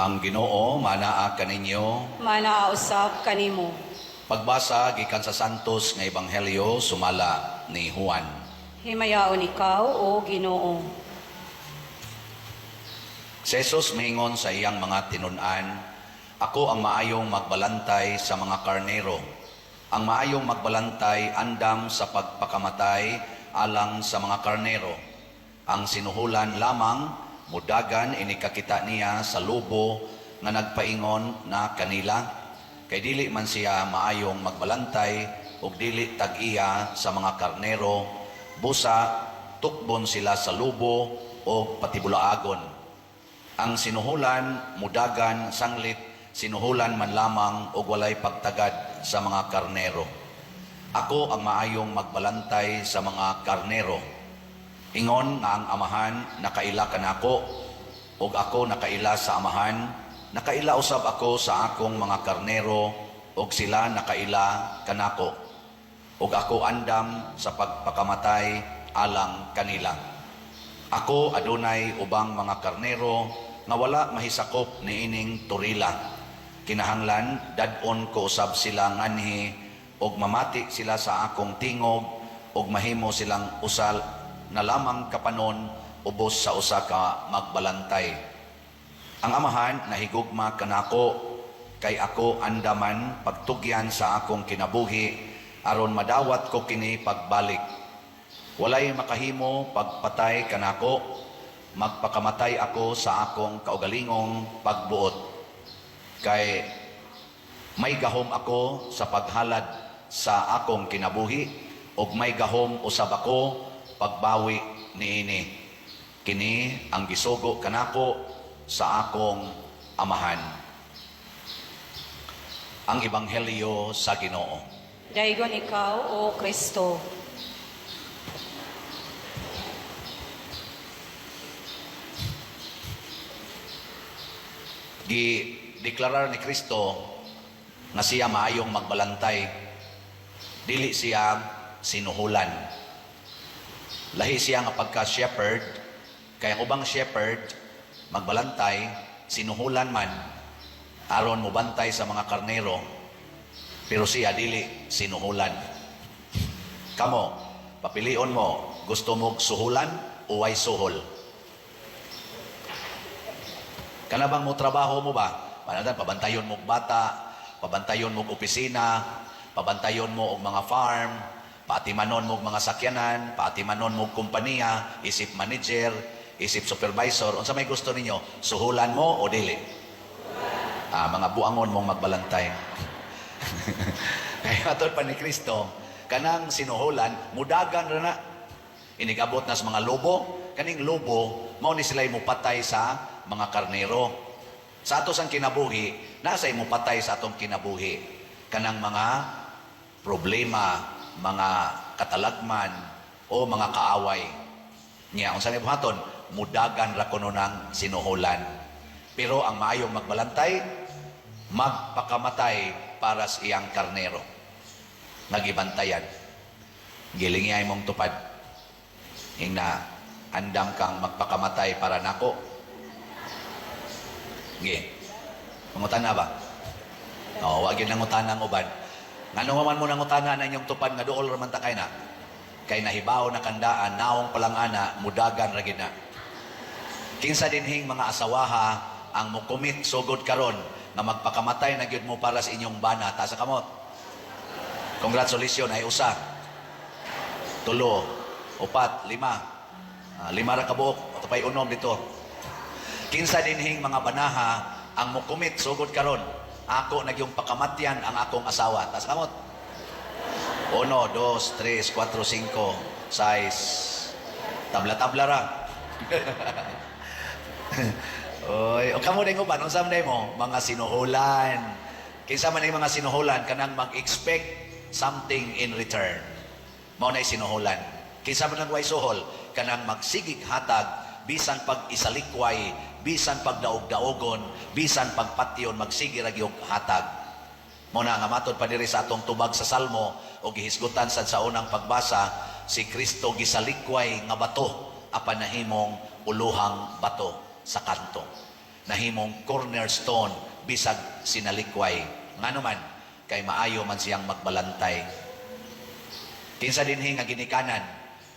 Ang Ginoo manaa kaninyo. Manausap kanimo. Pagbasa gikan sa Santos nga Ebanghelyo sumala ni Juan. Himayaon ikaw, O Ginoo. Si Jesus mingon sa iyang mga tinun-an, "Ako ang maayong magbalantay sa mga karnero. Ang maayong magbalantay andam sa pagpakamatay alang sa mga karnero. Ang sinuhulan lamang mudagan inikakita niya sa lubo nga nagpaingon na kanila, kay dili man siya maayong magbalantay ug dili tag-iya sa mga karnero, busa tukbon sila sa lubo o patibulaagon. Ang sinuhulan mudagan sanglit sinuhulan man lamang og walay pagtagad sa mga karnero. Ako ang maayong magbalantay sa mga karnero. Ingon nga ang amahan nakaila kanako, ug ako nakaila sa amahan, nakaila usab ako sa akong mga karnero, ug sila nakaila kanako. Ug ako andam sa pagpakamatay alang kanila. Ako adunay ubang mga karnero nga wala mahisakop niining turila. Kinahanglan dad-on ko usab sila nganhi, ug mamati sila sa akong tingog, ug mahimo silang usal na lamang kapanon ubos sa usa ka magbalantay. Ang amahan nahigugma kanako, kay ako andaman pagtugyan sa akong kinabuhi aron madawat ko kini pagbalik. Walay makahimo pagpatay kanako, magpakamatay ako sa akong kaugalingong pagbuot. Kay may gahom ako sa paghalad sa akong kinabuhi, ug may gahom usab ako pagbawi niini. Kini ang gisugo kanako sa akong amahan." Ang Ebanghelyo sa Ginoo. Daigon ikaw, O Kristo. Gi-deklarar ni Kristo nga siya maayong magbalantay. Dili siya sinuhulan. Lahi siya nga pagka-shepherd, kaya ang ubang shepherd, magbalantay, sinuhulan man, aron mo bantay sa mga karnero, pero siya dili sinuhulan. Kamo, papilion mo, gusto mo suhulan o way suhol? Kana bang mo trabaho mo ba? Panadan, pabantayon mo bata, pabantayon mo opisina, pabantayon mo og mga farm, paatimanon mo mga sakyanan, paatimanon mo kompanya, isip manager, isip supervisor. Unsa may gusto ninyo? Suhulan mo o dili? Mga buangon mong magbalantay. Kaya atol pa ni Kristo, kanang sinuhulan, mudagan ra na. Inigabot na sa mga lobo, kaning lobo, mao ni sila mupatay sa mga karnero. Sa atos ang kinabuhi, nasa imo patay sa atong kinabuhi. Kanang mga problema, mga katalagman o mga kaaway niya. Unsa may buhaton, mudagan ra kuno nang sinuhulan. Pero ang maayong magbalantay, magpakamatay para sa iyang karnero. Nagibantayan. Gilingay mong tupad. Hingna andam kang magpakamatay para nako. Gi. Pangutan na ba? Wag yun nangutan ng uban. Ngano man mo nangutanan na inyong tupad nga duol raman ta kay na. Kay nahibaw na kandaan, naong palang ana, mudagan ra gid na. Kinsa dinhing mga asawaha ang mukumit sugod karon nga magpakamatay na gyud mo para sa inyong bana, ta sa kamot. Congratulations ay usa. 3, 4, 5. 5 ra ka buok, tapay unom dito. Kinsa dinhing mga banaha ang mukumit sugod karon, ako nagyong pakamatyan ang akong asawa. Tas kamot. 1, 2, 3, 4, 5, 6. Tabla-tabla ra. Oy, o kamo ding uban, unsa man mo? Mga sinuhulan. Kinsa man mga sinuhulan kanang mag-expect something in return. Mao nay sinuhulan. Kinsa man way suhol kanang magsigig hatag bisan pag isalikway, bisan pag daog-daogon, bisan pagpatyon magsige ra gyud hatag. Mao na nga matod pa diri sa atong tubag sa Salmo o gihisgutan sad sa unang pagbasa, si Kristo gisalikway nga bato apan nahimong uluhang bato sa kanto. nahimong cornerstone bisag sinalikway. Ngano man kay maayo man siyang magbalantay. Kinsa dinhi nga ginikanan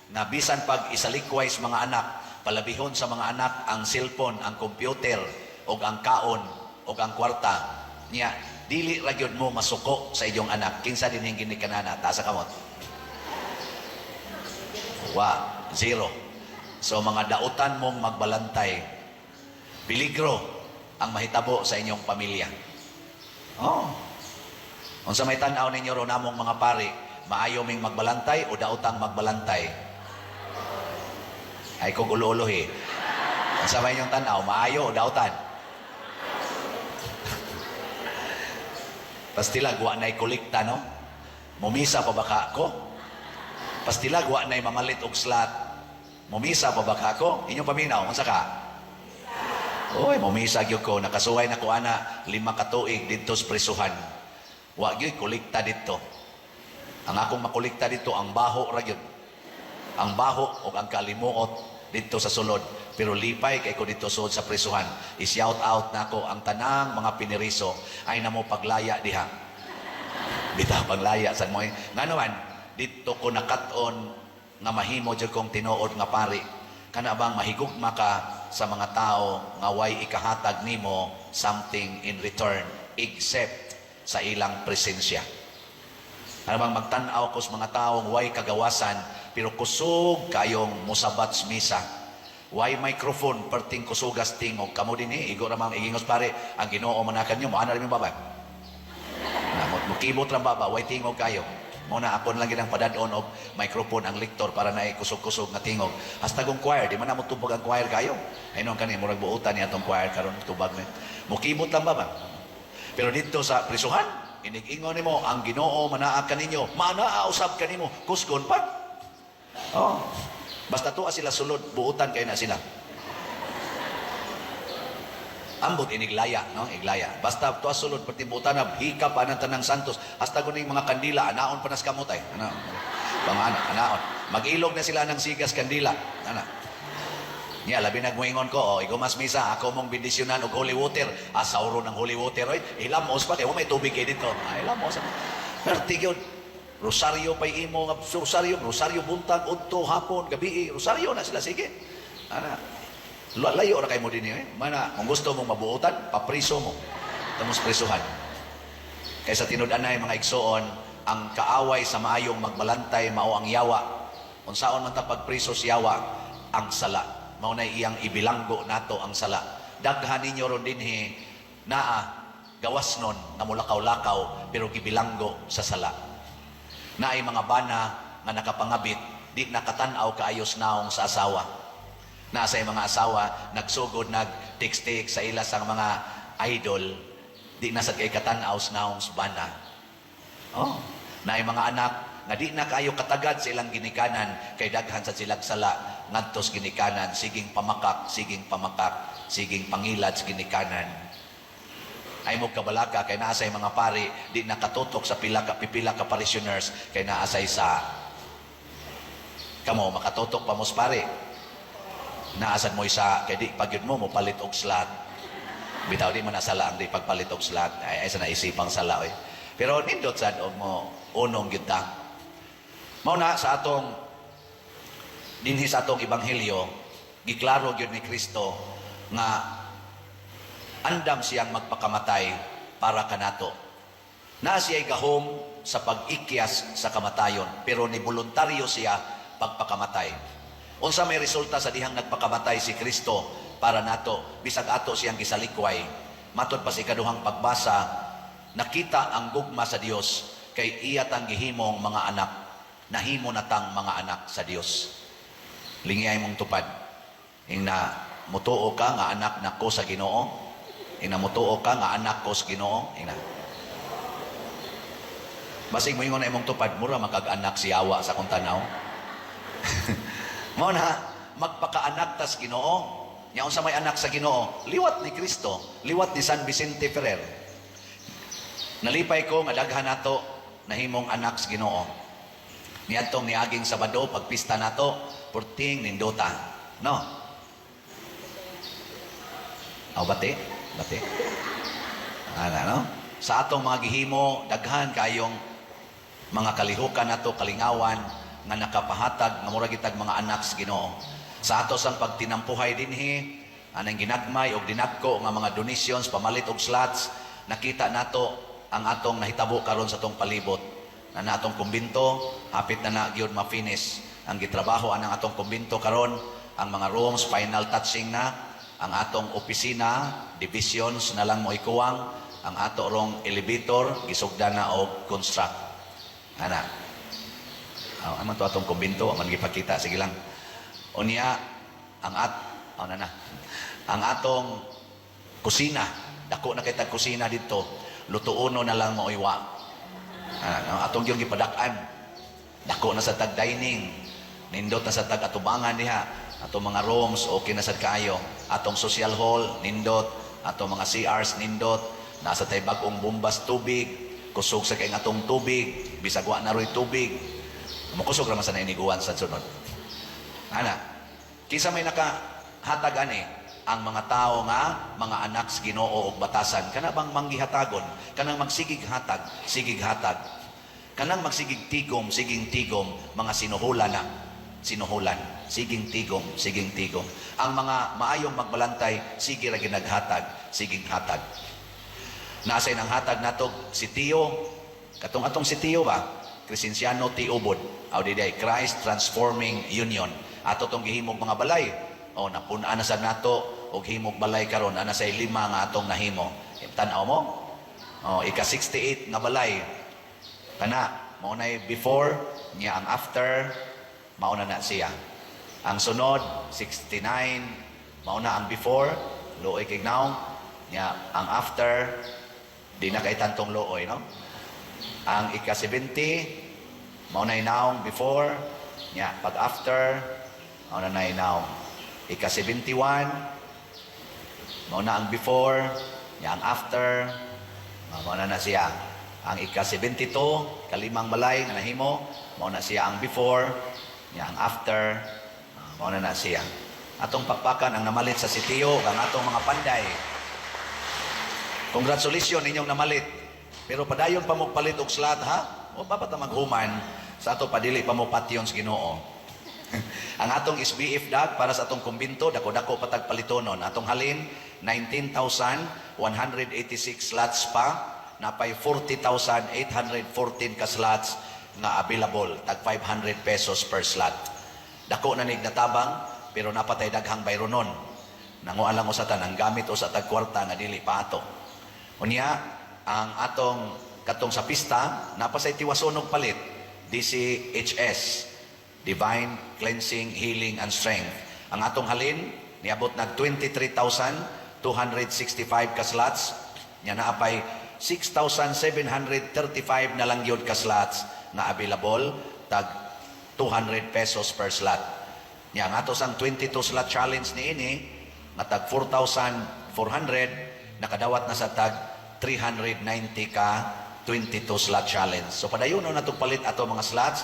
na bisan pag isalikway sa mga anak, palabihon sa mga anak ang cellphone, ang computer, o ang kaon, o ang kwarta. Niya, dili ra gyud mo masuko sa inyong anak. Kinsa dinhi ginikanana, taas sa kamot. Zero. So mga dautan mong magbalantay, peligro ang mahitabo sa inyong pamilya. Unsa may tan-aw ninyo ro namong mga pari, maayo ming magbalantay o daotang magbalantay? Ay kung ulo-ulohi. Unsa may inyong tan-aw, maayo o daotan? Pastilag wa nay kolekta, no? Mumisa pa baka ako? Pastilag wa nay mamalit og slot. Mumisa pa baka ako? Inyong paminaw, unsa ka? Oy, mumisa gyud ko, nakasuway na ko ana 5 ka tuig didto sa prisuhan. Wa gyud kolekta didto. Ang akong makolekta dito ang baho ra gyud. Ang baho o ang kalimuot dito sa sulod. Pero lipay kay ko dito sulod sa prisuhan. I-shout out na ko ang tanang mga piniriso ay namo paglaya diha. Bitaw paglaya sa mo. Ngano man dito ko nakaton nga mahimo jud kong tinuod nga pari. Kana bang mahigugma ka sa mga tao nga way ikahatag nimo something in return except sa ilang presensya. Ano bang magtan-aw ko sa mga taong way kagawasan pero kusog kayong musabat sa misa. Way microphone perting kusugas tingog kamo dinhi igo ra mang igingos pare ang Ginoo manakan nyo mo ana rin baba. Mukibot ra baba way tingog kayo. Muna ako lang ginang padadon og microphone ang lektor para na kusog-kusog nga tingog. Hasta kung choir, di man na mo tubag ang choir kayo. Ay nung kani murag buutan niya atong choir karon tubag ni. Mukibot lang ba? Pero dito sa prisuhan, inig-ingon nimo ang Ginoo manaa kaninyo, manaa usab kanimo, kusgon pa. Basta tuwa sila sulod, buutan kay na sila. Ambot iniglaya, no? Iglaya. Basta tuwa sulod pati buutan na hika pa ng tanang santos. Hasta kuning mga kandila, anaon pa nas kamutay. Ano? Pangana, anaon. Mag-ilog na sila ng sigas kandila. Ano? Niya, labi nagmuingon ko, igumas misa, ako mong bendisyonan og holy water. Sauro ng holy water, oy. Ilamos pa, kaya may tubig kayo dito. Ilamos. Pero tigyon, rosaryo pa imo, rosaryo buntag, udto, hapon, gabi, rosaryo na sila, sige. Ano? Layo na kayo mo din eh. Mana, kung gusto mong mabuutan, papriso mo. Tamos prisuhan. Kaysa tinud-anay mga igsoon, ang kaaway sa maayong magbalantay, mao ang yawa. Kung saon man ta pagpriso si yawa, ang sala. Mao na iyang ibilanggo nato ang sala. Daghan ninyo ron dinhi naa gawas nun na mulakaw-lakaw pero gibilanggo sa sala. Naay mga bana nga nakapangabit, di nakatan-aw kaayos naong sa asawa. Nasa mga asawa, nagsugod, nag-text-text sa ila sang mga idol, di na sa kay katanaw naong subana. Naay mga anak, nga di na kayo katagad sa ilang ginikanan, kay daghan sa silang sala, ngadtos ginikanan, siging pamakak, siging pangilad sa ginikanan. Ay mo kabalaka, kay naasay mga pari, di nakatutok sa pipila ka parishioners, kay naasay sa kamo, makatutok pa mo sa pari. Naasan mo isa, kaya di pagyod mo palit og slot. Bitaw di man nasala ang di pagpalit og slot. Ay sa naisipang sala. Pero nindot sad og mo unong gyud ta. Mao na sa atong dinhi sa atong ebanghelyo, giklaro gyud ni Kristo nga andam siyang magpakamatay para kanato. Na siya'y gahom sa pag-ikyas sa kamatayon, pero ni voluntaryo siya pagpakamatay. Unsa may resulta sa dihang nagpakamatay si Kristo para nato, bisag ato siyang gisalikway. Matod pa sa ikaduhang pagbasa, nakita ang gugma sa Dios kay iya tang gihimong mga anak, nahimo natang mga anak sa Dios. Lingay mong tupad. Ina mutuo ka nga anak nako sa Ginoo. Ina mutuo ka nga anak ko sa Ginoo. Ina. Basig mo ingon na imong tupad, mura makag-anak si Awa sa kung tanaw. Mao na magpakaanak tas Ginoo. Nya unsa may anak sa Ginoo? Liwat ni Kristo, liwat ni San Vicente Ferrer. Nalipay ko nga daghan nato nahimong anak sa Ginoo. Niadtong niaging Sabado pagpista nato, purting nindota, no? bati? Bati? No? Sa atong mga gihimo, daghan kayong mga kalihukan nato, kalingawan, nga nakapahatag, nga murag itag mga anak sa Ginoo. Sa ato sang pagtinampuhay dinhi, anang ginagmay o dinagko nga mga donations, pamalit og slots, nakita nato ang atong nahitabo karon sa atong palibot. Na atong kumbinto, hapit na gyud ma-finish ang gitrabaho anang atong kumbinto karon, ang mga rooms, final touching na, ang atong opisina, divisions na lang mo ikuwang, ang ato rong elevator, gisugdan na og construct. Ana. Aman to atong kumbinto, aman gipakita, sige lang. Unya, ang ang atong kusina, dako na kitag kusina dito, lutuono na lang mo iwa. Atong yung gipadak-an, dako na sa tag dining, nindot na sa tag atubangan diha, atong mga rooms, okay na sad kaayo, atong social hall, nindot, atong mga CRs, nindot, nasa tay bag-ong bumbas tubig, kusog sa kay atong tubig, bisagwa na roy tubig, makusog raman sa nainiguan sa sunod. Kisa may nakahatag ani ang mga tao nga mga anak sa Ginoo ug batasan, kana bang manggihatagon, kanang magsigig hatag, sigig hatag, kanang magsigig tigom, siging tigom, mga sinuhulan na, sinuhulan, siging tigom, siging tigom. Ang mga maayong magbalantay, sige ra ginaghatag, siging hatag. Nasay nang hatag nato si Tio, atong si Tio ba? Kristensiano Ti Ubod, aw diday Christ Transforming Union. Ato tong gihimog mga balay. Napuna na sa nato og himog balay karon, ana say 5 nga atong nahimo. Tan-aw mo? Ika-68 nga balay. Kana, mao nay before niya, ang after mao na siya. Ang sunod 69 mao na ang before, luoy kay now. Niya ang after di na kay tantong luoy, no? Ang ika-70 mao na now before, niya pag after mao na now. Ika-71 mao na ang before, niya ang after mao na siya. Ang ika-72 kalimang balay nga nahimo mao na siya ang before, niya ang after mao na siya. Atong pakpakan ang namalit sa sitiyo, ang atong mga panday. Congratulations inyong namalit. Pero padayon pa mo palit og slot, ha? O dapat na maghuman sa ato padili pa mo patyon sa Ginoo. Ang atong SBF dag para sa atong kumbinto, dako-dako patag palitonon. Atong halin 19,186 slots pa, napay 40,814 ka slots nga available, tag 500 pesos per slot. Dako na nig natabang, pero napatay daghang bayronon. Nanguan lang usatan ang gamit o sa tag kwarta nga dili pa ato. Unya, ang atong katong sa pista, napasay tiwason og palit, DCHS, Divine Cleansing, Healing, and Strength. Ang atong halin, niabot nag 23,265 ka slots, nya naapay 6,735 na lang yun ka slots na available, tag 200 pesos per slot. Nya ang ato sang 22 slot challenge ni ini, na tag 4,400, nakadawat na sa tag 390 ka 22 slot challenge. So padayon na itong palit ato mga slots,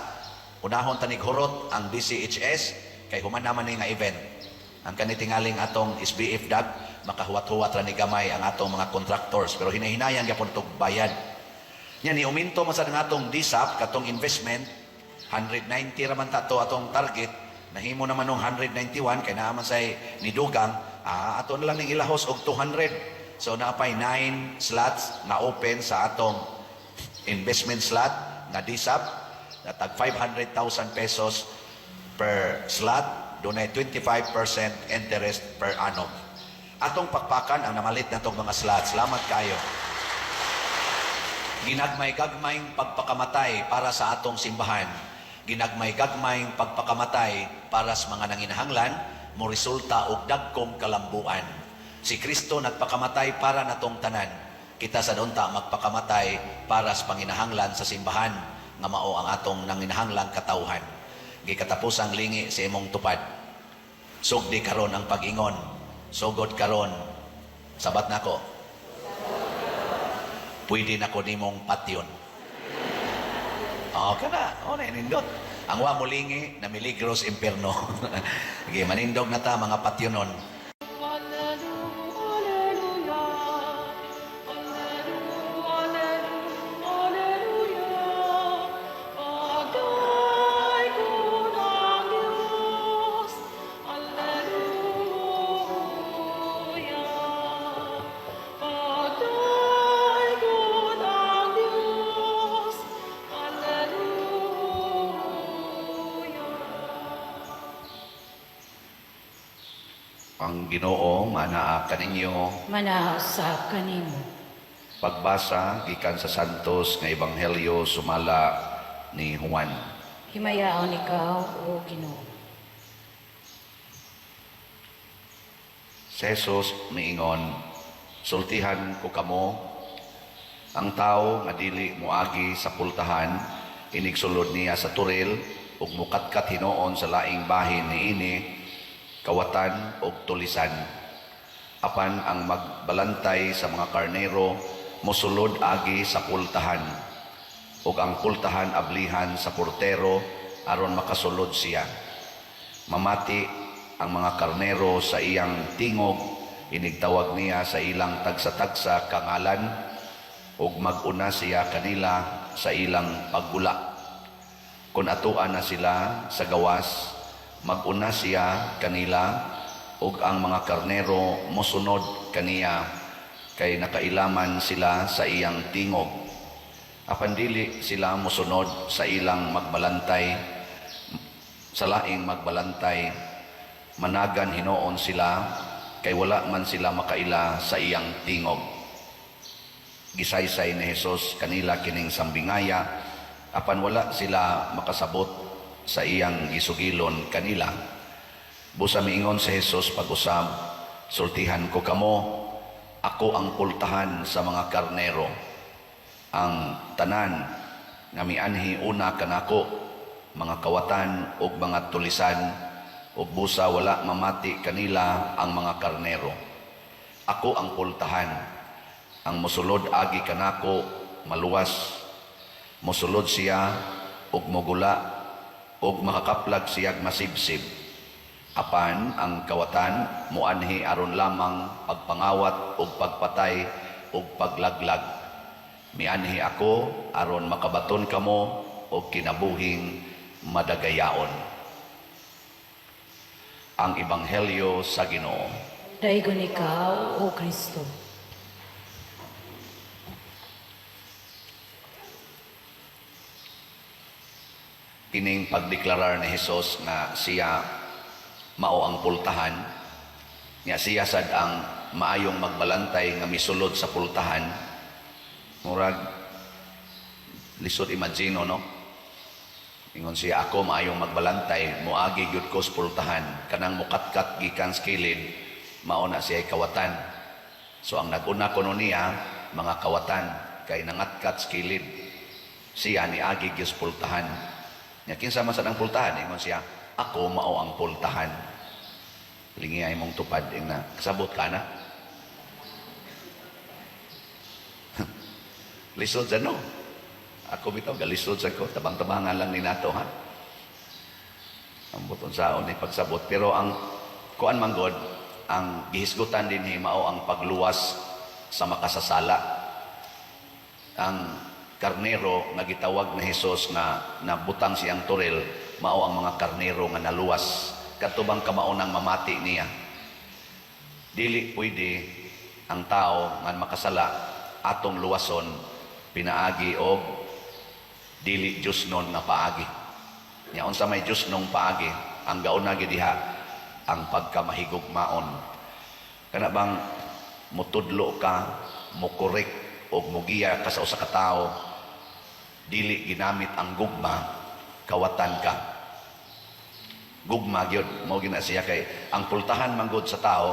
unahon tanig hurot ang DCHS, kay human naman nga event. Ang kanitingaling atong SBF dag, makahuwat-huwat ra ni gamay ang atong mga contractors, pero hinahinayan gyapon tog bayad. Nya ni uminto man sa atong DSAP katong investment, 190 ra man ta to atong target, nahimo naman nung 191 kay naaman say nidugang, ato na lang ning ilahos og 200. So naapay 9 slots na open sa atong investment slot na DSAP, na tag 500,000 pesos per slot, dunay 25% interest per annum. Atong pakpakan ang namalit na itong mga slots. Salamat kayo. Ginagmay-gagmayng pagpakamatay para sa atong simbahan. Ginagmay-gagmayng pagpakamatay para sa mga nanginahanglan, mo resulta og dagkong kalambuan. Si Kristo nagpakamatay para natong tanan. Kita sa donta magpakamatay para sa panginahanglan sa simbahan, nga mao ang atong nanginahanglang katawhan. Gikatapos ang lingi sa imong tupad. Sugdi karon ang pag-ingon. Sugod karon. Sabat nako. Pwede nako nimong patyon. Kana. Na nindot. Ang wa mo lingi na miligros imperno. Manindog na ta mga patyonon. Ang Ginoo manaa kaninyo. Manausap kanimo. Pagbasa gikan sa Santos nga Ebanghelyo sumala ni Juan. Himayaon ikaw, o Ginoo. Si Jesus miingon, sultihan ko kamo, ang tao nga dili moagi sa pultahan, inigsulod niya sa turil, ug mukatkat hinoon sa laing bahin niini, kawatan ug tulisan. Apan ang magbalantay sa mga karnero, mosulod agi sa pultahan, ug ang pultahan ablihan sa portero aron makasulod siya. Mamati ang mga karnero sa iyang tingog, inigtawag niya sa ilang tagsa-tagsa kangalan, ug mag-una siya kanila sa ilang paggula. Kung atuan na sila sa gawas, mag-una siya kanila, ug ang mga karnero mosunod kaniya, kay nakailaman sila sa iyang tingog. Apan dili sila mosunod sa ilang magbalantay, sa laing magbalantay, managan hinoon sila, kay wala man sila makaila sa iyang tingog. Gisaysay ni Jesus kanila kining sambingaya, apan wala sila makasabot sa iyang gisugilon kanila. Busa miingon si Jesus pag-usab, sultihan ko kamo, ako ang pultahan sa mga karnero. Ang tanan nga mianhi una kanako, mga kawatan ug mga tulisan, ug busa wala mamati kanila ang mga karnero. Ako ang pultahan, ang mosulod agi kanako maluwas, mosulod siya ug mogula, ug makakaplag siyag masibsib. Apan ang kawatan muanhi aron lamang pagpangawat ug pagpatay ug paglaglag. Mianhi ako aron makabaton kamo og kinabuhing madagayaon. Ang Ebanghelyo sa Ginoo. Daigon ikaw, o Kristo. Kining pagdeklarar ni Jesus nga siya mao ang pultahan, nga siya sad ang maayong magbalantay nga misulod sa pultahan. Murag lisod imagino, no? Ingon siya, ako maayong magbalantay, muagi gyud ko sa pultahan, kanang mukatkat gikan sa kilid, mao na siya kawatan. So ang naguna kuno niya mga kawatan kay nangatkat sa kilid, siya ni agi gyud sa pultahan. Nya kinsa man sad ang pultahan, ingon siya, ako mao ang pultahan. Lingi ay mong tupad na kasabot ka na. Lisod sa no. Ako bitaw galisod sa ko, tabang-tabangan lang ni nato, ha. Ang buton saon ni pagsabot, pero ang kuan manggod, ang gihisgutan din mao ang pagluwas sa makasasala. Ang karnero nga gitawag ni Jesus nga nabutang siyang turil, mao ang mga karnero nga naluwas katubang kamaunang mamati niya. Dili pwede ang tao nga makasala atong luwason pinaagi og dili Diyos nun nga paagi. Nya unsa may Diyos nung paagi, ang gauna gid diha ang pagkamahigugmaon. Kana bang mutudlo ka, mukorek og mugiya ka sa usa ka tawo, dili ginamit ang gugma, kawatan ka. Gugma gyud mao gina siya, kay ang pultahan manggod sa tao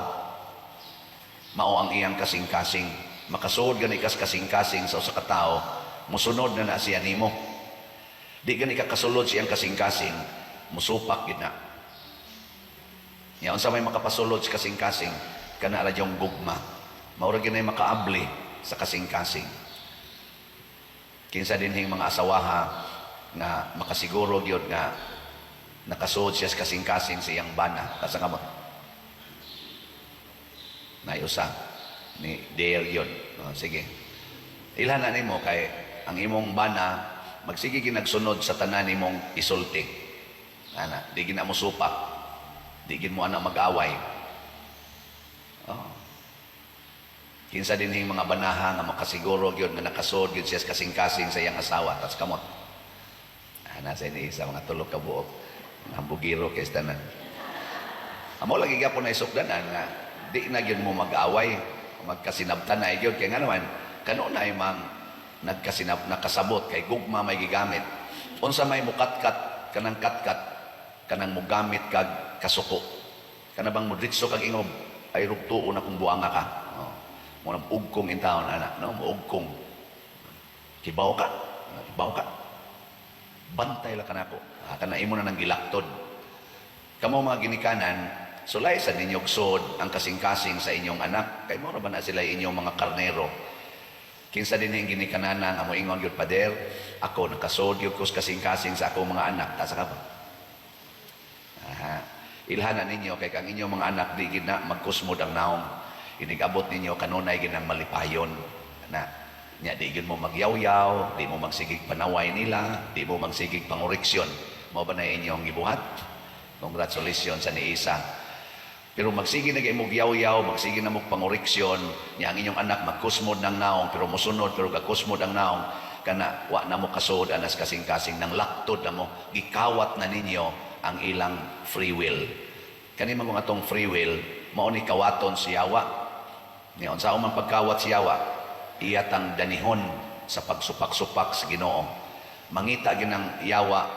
mao ang iyang kasing-kasing. Makasuod gani kas kasing-kasing sa usa ka tawo, musunod na siya nimo. Di gani ka kasulod siyang kasing-kasing, musupak gid na. Ya unsa may makapasulod sa kasing-kasing, kana ra yung gugma. Mao ra gyud makaabli sa kasing-kasing. Kinsa dinhing mga asawaha nga makasiguro gyud nga nakasuod siya sa kasing-kasing sa iyang bana. Kasa ka mo? Nayusa. Ni Dare yun. Sige. Ilhan na nimo kay ang imong bana, magsige ginagsunod sa tanan nimong isulti. Ana, di gina mo supak. Di gin mo ana mag-away. Oh. Kinsa dinhing mga banaha nga makasiguro gyud nga nakasuod gyud siya sa kasing-kasing sa iyang asawa. Tas kamot. Ana sa ini sa mga tulo ka buok. Ang bugiro kay tanan. Amo lagi gyapon na isukdanan nga di na gyud mo mag-away, magkasinabtan na gyud kay nga naman kanunay mang nakasabot kay gugma may gigamit. Unsa may mukatkat kanang katkat kanang mogamit kag kasuko. Kana bang modritso kag ingob ay rugtuo na kung buanga ka. Oh. Mo nang ugkong in taon ana, no? Muugkong. Kibaw ka. Kibaw ka. Bantay la kanako. Kana imo na nang gilaktod. Kamo mga ginikanan, sulay sa ninyong sod ang kasing-kasing sa inyong anak. Kay mo ra ba na sila inyong mga karnero? Kinsa din ang ginikanan amo ingon gyud pader, ako nakasod gyud ko kasing-kasing sa akong mga anak. Tasa ka ba? Aha. Ilhanan ninyo kay kang inyong mga anak di gid na magkusmod ang naong. Inigabot ninyo kanunay ginang malipayon. Na nya di gid mo magyaw-yaw, di mo magsigig panaway nila, di mo magsigig pangoriksyon. Mao ba na inyong gibuhat? Congratulations sa ni Isa. Pero magsige na kayo yaw-yaw, magsige na mo pangoriksyon, niya ang inyong anak magkusmod ng naong, pero musunod, pero gakusmod ang naong, kana wa na mo kasod anas kasing-kasing ng laktod na mo, gikawat na ninyo ang ilang free will. Kani man atong free will, mao ni kawaton si Yawa. Niya unsa man pagkawat si Yawa, iyatang danihon sa pagsupak-supak sa Ginoo. Mangita ginang Yawa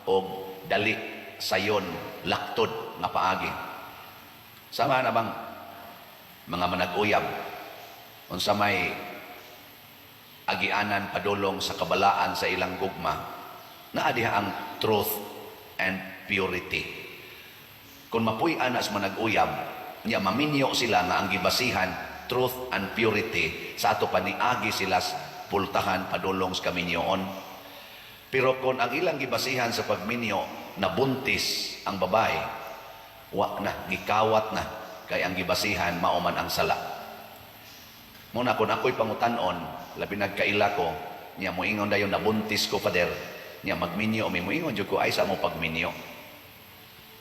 og dali sayon laktod nga paagi. Sama na bang mga manag-uyab unsa may agianan padulong sa kabalaan sa ilang gugma naa diha ang truth and purity. Kung mapuy-an as manag-uyab niya maminyo sila nga ang gibasihan truth and purity sa ato paniagi sila pultahan padulong sa kaminyoon. Pero kung ang ilang gibasihan sa pagminyo nabuntis ang babae, wa na, gikawat na, kay ang gibasihan mauman ang sala. Muna kung ako'y pangutanon, labi nagkaila ko, niya moingon dayon nabuntis ko pader, niya magminyo, may moingon dyan ko ay sa mo pagminyo.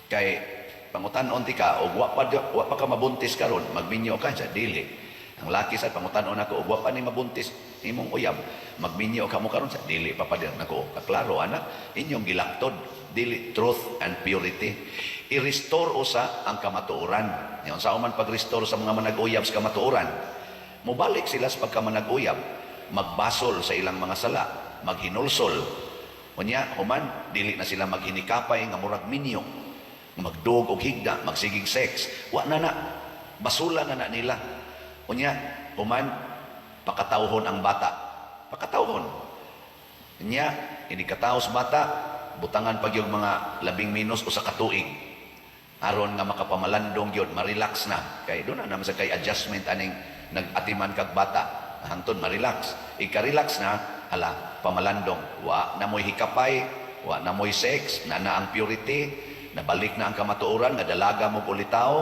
Kay pangutanon ti ka, o wa pa ka mabuntis karon magminyo ka sa dili. Ang laki sa pangutanon ako, o wa pa ni mabuntis, imong uyab, magminyo ka mo karon sa dili papader nako. Kaklaro anak, inyong gilaktod, dili truth and purity. I-restore usa ang kamatuoran. Yon sa man pag-restore sa mga manag-uyab sa kamatuoran. Mubalik sila sa pagkamanag-uyab, magbasol sa ilang mga sala, maghinulsol. Unya, human, dili na sila maghinikapay nga murag minyo, magdug og higda, magsigig sex. Wa na na, basula na na nila. Unya, human, pakatawhon ang bata. Pakatawhon. Unya, inikataos bata, butangan pag yung mga 10 minus o sa katuig. Aron nga makapamalandong yun, marelax na. Kay doon na naman sa kay adjustment aning nag-atiman kag bata. Hangtod marelax. Ika-relax na, hala, pamalandong. Wa na mo'y hikapay, wa na mo'y sex, na ang purity, nabalik na ang kamatuoran, nadalaga mo pulitaw,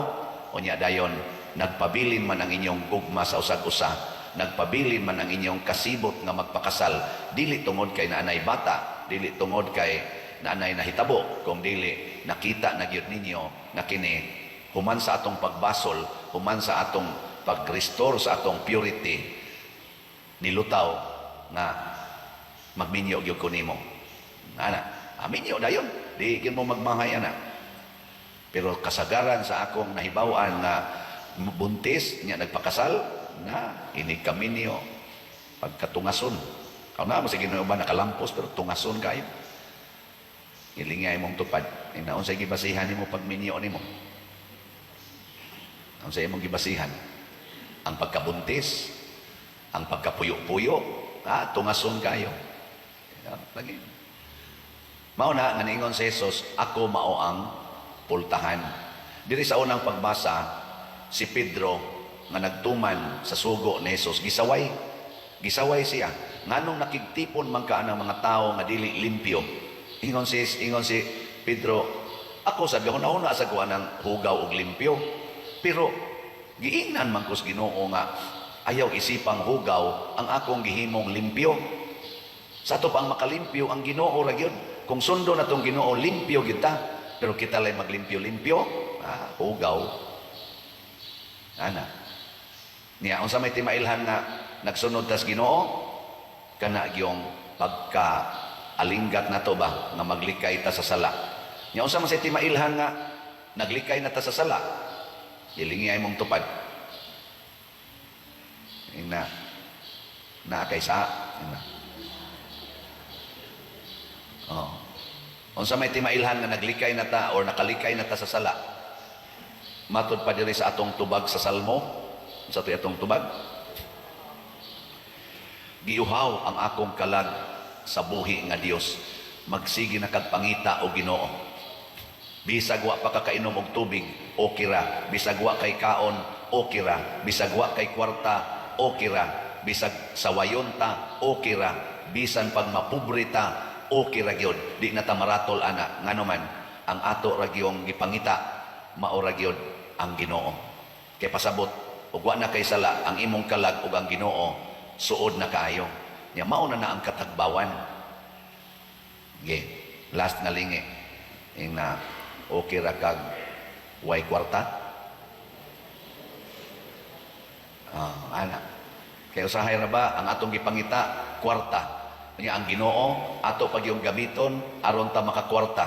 o niya dayon, nagpabilin man ang inyong gugma sa usag-usa, nagpabilin man ang inyong kasibot nga magpakasal, dili tungod kay naanay bata, dili tungod kay naanay nahitabo, kung dili nakita na gyud ninyo na kini human sa atong pagbasol, human sa atong pag-restore sa atong purity, nilutaw nga magminyo gyud ko nimo. Ana, aminyo dayon, di gyud mo magmahay ana. Pero kasagaran sa akong nahibaw-an nga buntis niya nagpakasal na ini kaminyo pagkatungason. Kau na mo sa Ginoo ba nakalampos pero tungason kayo. Ilingay mong tupad. Inaon sa gibasihan nimo pagminyo nimo. Ang sa imong gibasihan ang pagkabuntis, ang pagkapuyo-puyo, tungason kayo. Lagi. Mao na nga niingon si Jesus, ako mao ang pultahan. Diri sa unang pagbasa, si Pedro nga nagtuman sa sugo ni Jesus, gisaway siya. Nganong nakigtipon man ka ang mga tao nga dili limpyo. Ingon si Pedro, ako sabi ko nauna sa kuha ng hugaw og limpyo. Pero giingnan man ko sa Ginoo nga ayaw isipang hugaw ang akong gihimong limpyo. Sa to pang makalimpyo ang Ginoo ra gyud. Kung sundo na tong Ginoo limpyo kita, pero kita lay maglimpyo-limpyo, hugaw. Ana. Niya unsa may timailhan nga nagsunod tas Ginoo kana gyong pagka alinggat na to ba nga maglikay ta sa sala. Nya unsa man say timailhan nga Naglikay na ta sa sala. Ilingi ay mong tupad. Na kay sa. Oh. Unsa may timailhan nga naglikay na ta or nakalikay na ta sa sala. Matod pa diri sa atong tubag sa Salmo. Sa atong tubag. Giuhaw ang akong kalag sa buhi nga Dios. Magsige na kagpangita o Ginoo. Bisag wa pa kakainom og tubig, okay ra. Bisag wa kay kaon, okay ra. Bisag wa kay kwarta, okay ra. Bisag sawayon ta, okay ra. Bisan pag mapobre ta, okay ra gyud. Di na ta maratol ana. Ngano man ang ato ra gyung gipangita, mao ra gyud ang Ginoo. Kay pasabot ug wa na kay sala ang imong kalag ug ang Ginoo, suod na kaayo. Nya mao na ang katagbawan. Last na lingi. Na okay ra kag way kwarta. Ana. Kay usahay ra ba ang atong gipangita kwarta. Nya ang Ginoo ato pag yung gamiton aron ta makakwarta.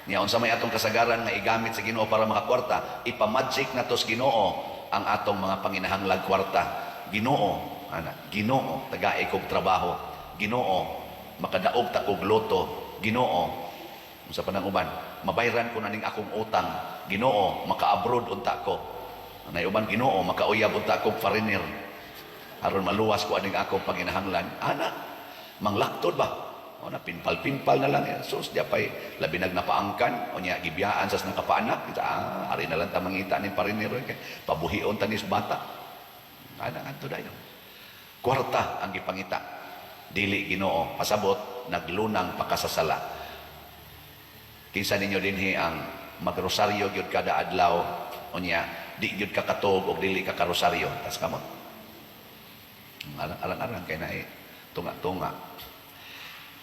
Nya unsa may atong kasagaran nga igamit sa Ginoo para makakwarta, ipamagic nato sa Ginoo ang atong mga panginahanglag kwarta. Ginoo, ana, Ginoo tagaay kog trabaho. Ginoo makadaog ta kog loto. Ginoo unsa pa nang uban, mabayran ko na ning akong utang. Ginoo maka-abroad unta ko. Anay uban, Ginoo makauyab unta kog foreigner aron maluwas ko aning akong panginahanglan. Ana, manglaktod ba? O na pinpal-pinpal na lang. Sus, di pa'y labi nagnapaangkan. O niya, gibiyaan sas nakapaanak. Ari na lang ta mangita ni foreigner. Pabuhion tanis bata. Ana, anto dayo. Kwarta ang gipangita. Dili Ginoo. Pasabot, naglunang pakasasala. Kinsa ninyo dinhi ang magrosaryo gyud kada adlaw. O niya, di gyud ka katog o dili ka karosaryo. Tas kamot. Arang-arang kay na tunga-tunga.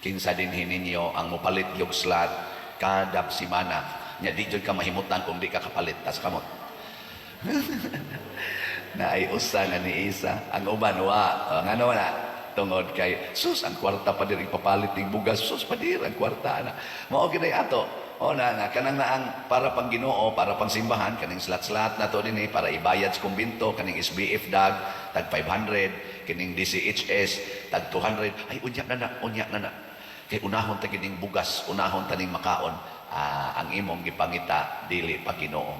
Kinsa dinhi ninyo ang mupalit yung slat kada simana. Nya di jud ka mahimutan kung di ka kapalit. Tas kamot. Na ay usa na ni isa. Ang uban wa. Ngano na? Tungod kay sus ang kwarta pa diri papalit ning bugas. Sus pa diri ang kwarta na. Mao ginay ato. O na kanang naang para pang Ginoo, para pang simbahan kaning slat-slat na to dinhi para ibayad sa kumbento, kaning SBF dag tag 500, kining DCHS tag 200. Ay unya na na. Kay unahon ta kining bugas, unahon ta ning makaon. Ang imong gipangita dili pa Ginoo.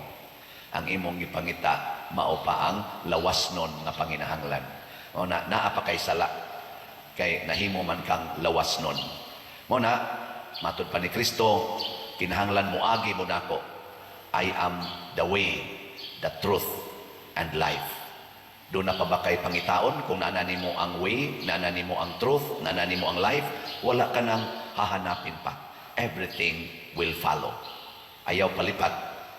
Ang imong gipangita mao pa ang lawasnon nga panginahanglan. O naa pa kay sala kay nahimo man kang lawasnon. Mo na matud pa ni Kristo, kinahanglan mo agi mo nako. I am the way, the truth, and life. Doon na pa ba kay pangitaon kung naanani mo ang way, naanani mo ang truth, naanani mo ang life, wala ka nang hahanapin pa. Everything will follow. Ayaw palipat,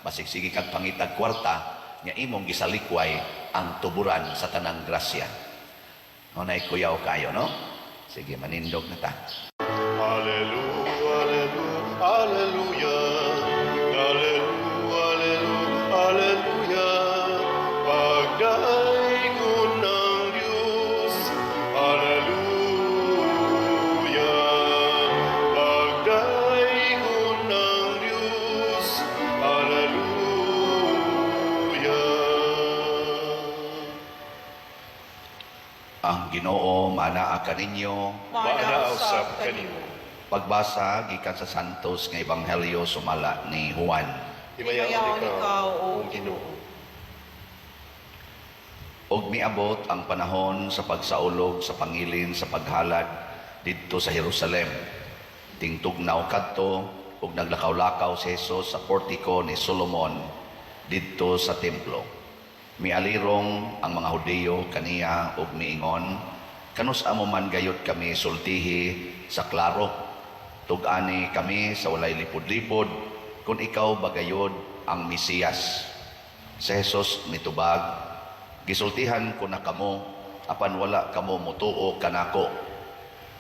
basigsigi kag pangitag kwarta, nga imong gisalikway ang tuburan sa tanang grasya. O naikuyaw kayo, no? Sige, manindog na ta. Hallelujah, hallelujah, hallelujah, hallelujah. Pagdaingon ng Diyos, hallelujah. Pagdaingon ng Diyos, hallelujah. Ang Ginoo manaa kaninyo. Manausap kanimo. Pagbasa gikan sa Santos nga Ebanghelyo sumala ni Juan. Himayaon ikaw, O Ginoo. Og miabot ang panahon sa pagsaulog sa pangilin sa paghalad didto sa Jerusalem. Tingtugnaw kadto ug naglakaw-lakaw si Jesus sa portiko ni Solomon didto sa templo. Mialirong ang mga Hudiyo kaniya ug miingon, kanus amo man gayud kami sultihi sa klaro. Tug-ani kami sa walay lipod-lipod kung ikaw bagayod ang Mesiyas. Si Jesus mitubag, gisultihan ko na kamo apan wala kamo mutuo kanako.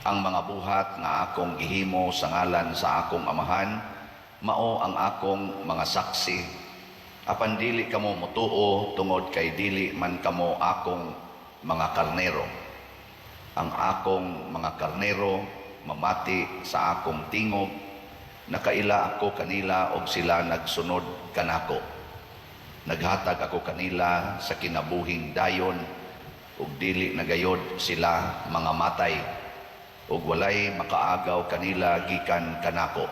Ang mga buhat nga akong gihimo sa ngalan sa akong amahan mao ang akong mga saksi. Apan dili kamo mutuo tungod kay dili man kamo akong mga karnero. Ang akong mga karnero mamati sa akong tingog Nakaila ako kanila og sila nagsunod kanako. Naghatag ako kanila sa kinabuhing dayon ug dili nagayod sila mga matay ug walay makaagaw kanila gikan kanako.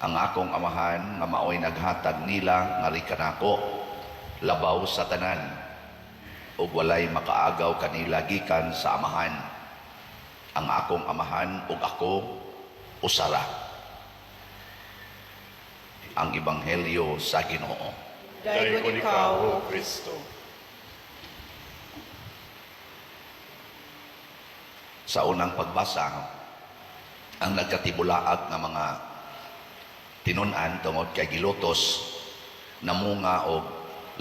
Ang akong amahan nga maoy naghatag nila ngari kanako labaw sa tanan ug walay makaagaw kanila gikan sa amahan. Ang akong amahan ug ako usara. Ang ebanghelyo sa Ginoo. Dayon ikaw, O Kristo. Sa unang pagbasa, ang nagkatibulaag nga mga tinun-an tungod kay gilutos namunga og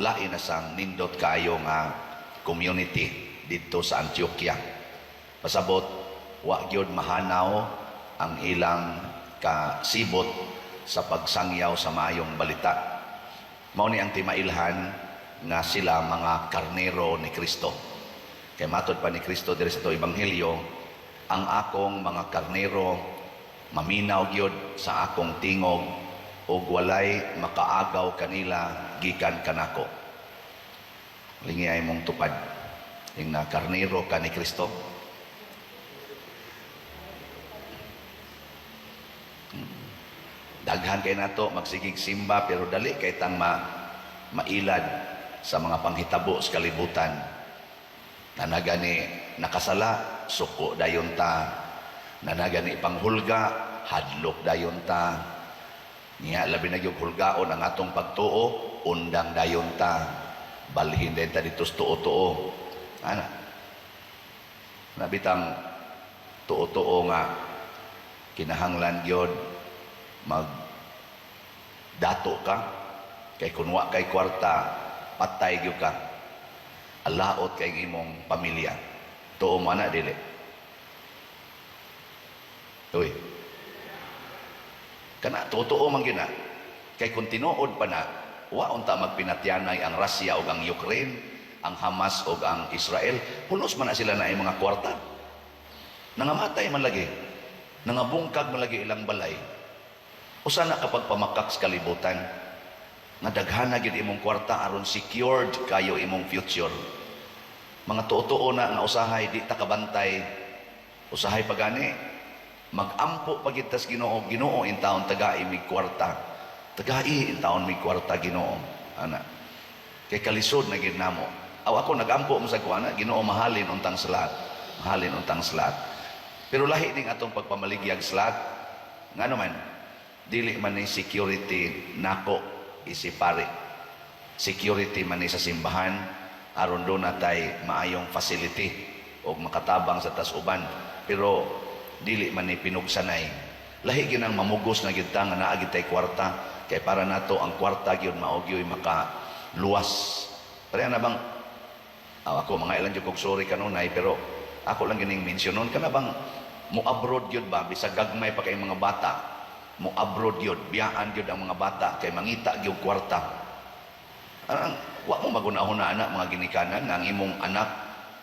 lain na sang nindot kaayo nga community dito sa Antioquia. Pasabot wa gyud mahanaw ang ilang kasibot sa pagsangyaw sa maayong balita. Mao ni ang timailhan nga sila mga karnero ni Kristo. Kay matod pa ni Kristo diri sa ito ebanghelyo, ang akong mga karnero maminaw gyud sa akong tingog ug walay makaagaw kanila gikan kanako. Lingay mong tupad ing na karnero ka ni Kristo. Daghan kay nato magsigig simba pero dali kay tang mailad sa mga panghitabo sa kalibutan. Nanagani nakasala, suko dayon ta. Nanagani panghulga, hadlok dayon ta. Niya labi na yung hulgaon ang atong pagtuo, undang dayon ta. Balhin din ta dito sa tuo-tuo. Ana. Nabitang tuo-tuo nga kinahanglan gyud mag dato ka kay kunwa kay kwarta patay gyud ka alaot kay imong pamilya tuo mo ana dili uy kana tuo man gyud na kay kung tinuod pa na wa unta magpinatyanay ang Russia ug ang Ukraine, ang Hamas ug ang Israel, pulos man na sila na ay mga kwarta, nangamatay man lagi, nangabungkag man lagi ilang balay. Usa na kapag pamakak sa kalibutan, nga daghana gyud imong kwarta aron secured kayo imong future. Mga tuo na nga usahay di ta kabantay, usahay pagani magampo pagid tas Ginoo, Ginoo in taon tagai mig kwarta. Tagai in taon mig kwarta Ginoo. Ana. Kay kalisod na gid namo. Aw ako nagampo mo sa kuana, Ginoo mahalin untang salat. Mahalin untang salat. Pero lahi ning atong pagpamaligyag salat. Ngano man dili man ni security nako isipari. Security man ni sa simbahan aron do natay maayong facility o makatabang sa tas-uban. Pero dili man ni pinugsanay. Lahi gyud ang mamugos na gyud ta nga naa gyud tay kwarta kay para nato ang kwarta gyud mao gyud maka luwas. Pero na bang ako mga ilang gyud kog sorry kanunay pero ako lang gining mensyonon kana bang mo abroad gyud ba bisag gagmay pa kay mga bata mo abroad yun, biyaan yun ang mga bata kay mangita yung kwarta. Wa mo magunahon na anak mga ginikanan nga ang imong anak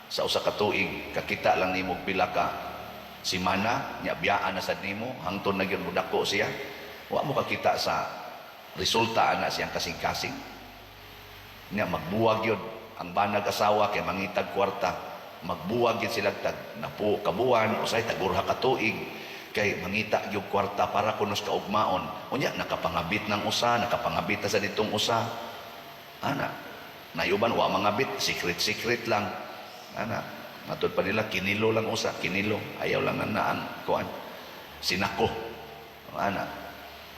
sa usa ka tuig kakita lang nimo pila ka simana nya biyaan na sad nimo hangtod na gyud mudako siya. Wa mo kakita sa resulta ana siyang kasing-kasing. Nya magbuwag yun ang banag asawa kay mangitag kwarta. Magbuwag yun sila tag napo kabuan usay tagurha ka tuig kay mangita yung kwarta para kunos kaugmaon. Unya nakapangabit ng usa, nakapangabit sa ditong usa. Ana, nayuban wa mangabit, secret lang. Ana, matod pa nila kinilo lang usa, kinilo. Ayaw lang naan kuan. Sinako. Ana.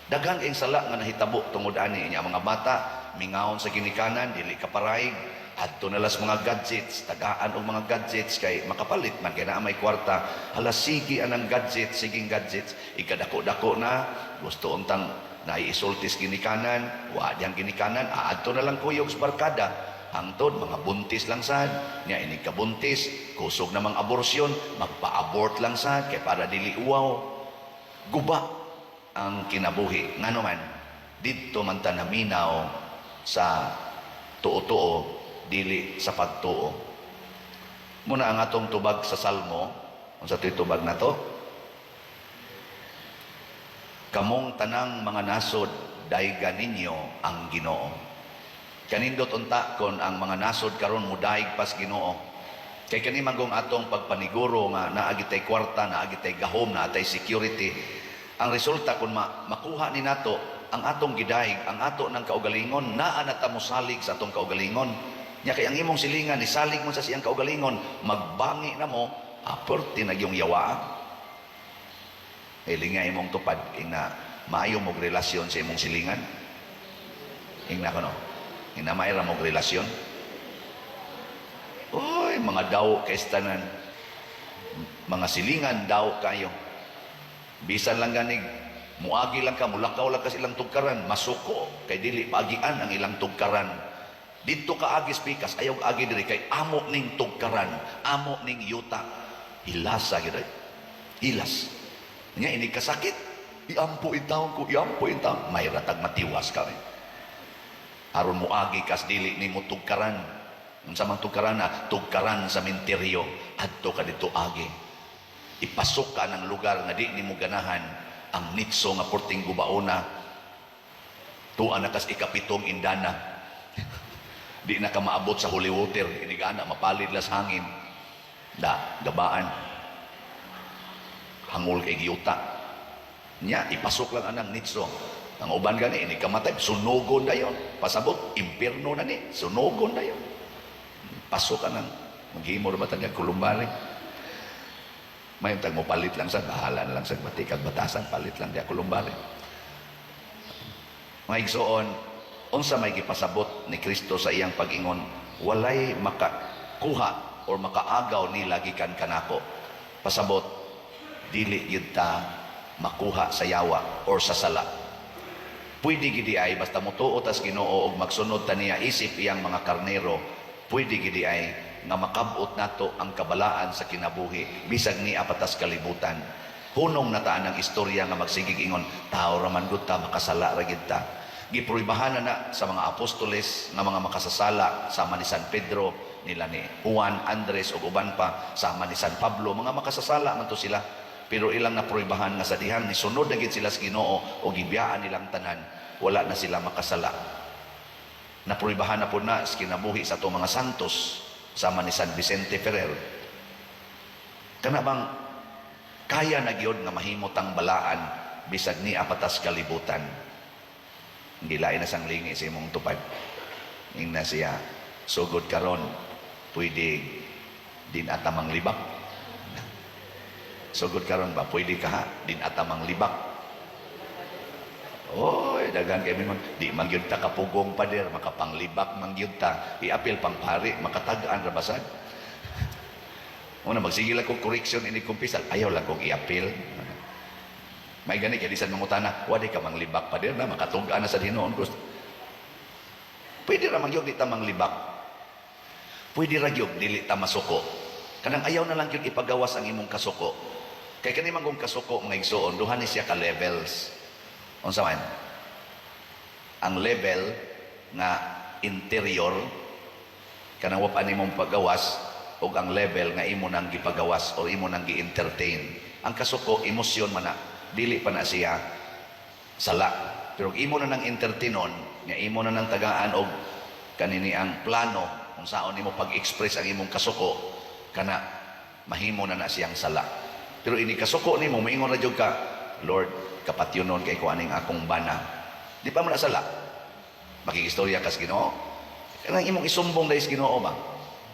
Daghang ing sala nga nahitabo tungod ani nya mga bata mingaon sa ginikanan dili kaparaig. Adto nalas mga gadgets, tagaan og mga gadgets kay makapalit man kay naa may kwarta. Hala sige anang gadgets, siging gadgets, ikadako-dako na, gusto untang naiisultis ginikanan, wa diyang ginikanan, adto na lang kuyog sa barkada. Hangtod mga buntis lang sad, nya ini kabuntis, kusog namang aborsyon, magpa-abort lang sad kay para dili uwaw. Guba ang kinabuhi. Ngano man didto man ta naminaw sa tuo-tuo dili sa pagtuo. Muna ang atong tubag sa Salmo. Unsa to'y tubag na to? Kamong tanang mga nasod, dayga ninyo ang Ginoo. Kanindot unta kon ang mga nasod karon mudaig pas Ginoo. Kay kani manggong atong pagpaniguro nga naagitay kwarta, naagitay gahom, naatay security. Ang resulta kung makuha ni nato ang atong gidaig, ang ato ng kaugalingon, naa na ta mo salig sa atong kaugalingon. Nya kay ang imong silingan ni salig mo sa siyang kaugalingon, magbangi na mo, aporti na yung yawa. Ilinga imong tupad ina maayo mong relasyon sa imong silingan. Ingna ko no. Ina mayra mong relasyon. Oy, mga daw kay tanan. Mga silingan daw kayo. Bisan lang ganig muagi lang ka, mulakaw lang ka silang tugkaran, masuko kay dili paagian ang ilang tugkaran. Dito ka agis pikas, ayaw agi diri kay amo ning tugkaran, amo ning yuta. Ilasa gyud. Ilas. Nya ini kasakit, iampo intawon ko, iampo intawon, may ratag matiwas ka. Aron mo agi kas dili ni mo tugkaran. Unsa man tugkaran na, tugkaran sa menteryo, adto ka dito agi. Ipasok ka ng lugar nga di ni mo ganahan ang nitso nga porting gubaona. Tuan na kas ikapitong indana. Di na ka maabot sa holy water, inigana mapalid las hangin. Da, gabaan. Hangol kay giyuta. Nya, ipasok lang anang nitso. Ang uban gani, ini kamatay, sunugon na yun. Pasabot, impirno na ni, sunugon na yun. Pasok ka nang, maghimor ba tayo, kulumbari. May tag mo palit lang sa, bahala na lang sa batikag batasan, palit lang diya kulumbari. Mga igsoon, unsa may gipasabot ni Kristo sa iyang pag-ingon, walay makakuha or makaagaw ni lagikan kanako. Pasabot, dili yun ta makuha sa yawa or sa sala. Pwede gidi ay basta mutuot as Ginoo og magsunod ta niya isip iyang mga karnero, pwede gidi ay nga makabot nato ang kabalaan sa kinabuhi bisag ni apatas kalibutan. Hunong nataan ang istorya nga magsigig ingon, tao raman gud ta, makasala ra gid ta. Gipruibahan na sa mga apostoles nga mga makasasala sama ni San Pedro, nila ni Juan, Andres ug uban pa, sama ni San Pablo, mga makasasala man to sila. Pero ilang napruibahan nga sa dihan ni sunod na gid sila sa Ginoo o gibiyaan nilang tanan, wala na sila makasala. Napruibahan na po na sa kinabuhi sa itong mga santos sama ni San Vicente Ferrer. Kana bang kaya na gyud nga mahimot ang balaan bisag ni apatas kalibutan. Hindi lain na sang lingi sa imong tupad. Ingna siya, sugod karon pwede din atamang libak. Sugod karon ba pwede ka ha? Din atamang libak. Oy, dagan kay man di magyud ta kapugong pader, makapanglibak mangyud ta, iapil pang pari, makatag-an ra basad. Una magsigil ako correction ini kumpisal, ayaw lang kong iapil. May gani kay bisan mangutana, wadi ka manglibak pader na makatug-an na sa Dinoon gusto. Pwede ra magyud di ta manglibak. Pwede ra gyud dili ta masuko. Kanang ayaw na lang gyud ipagawas ang imong kasuko. Kay kani mangong kasuko mga igsoon, duha ni siya ka levels. Unsa man? Ang level nga interior kanang wa pa nimong pagawas ug ang level nga imo nang gipagawas o imo nang gi-entertain. Ang kasuko emosyon man na, dili pa na siya sala. Pero imo na nang entertainon, nga imo na nang tagaan og kanini ang plano kung saan nimo pag-express ang imong kasuko, kana mahimo na siyang sala. Pero ini kasuko nimo moingon ra jud ka, Lord, kapatyonon kay kuaning akong bana. Di pa man sala. Makikistorya kas Ginoo. Kanang imong isumbong dahil sa Ginoo ba?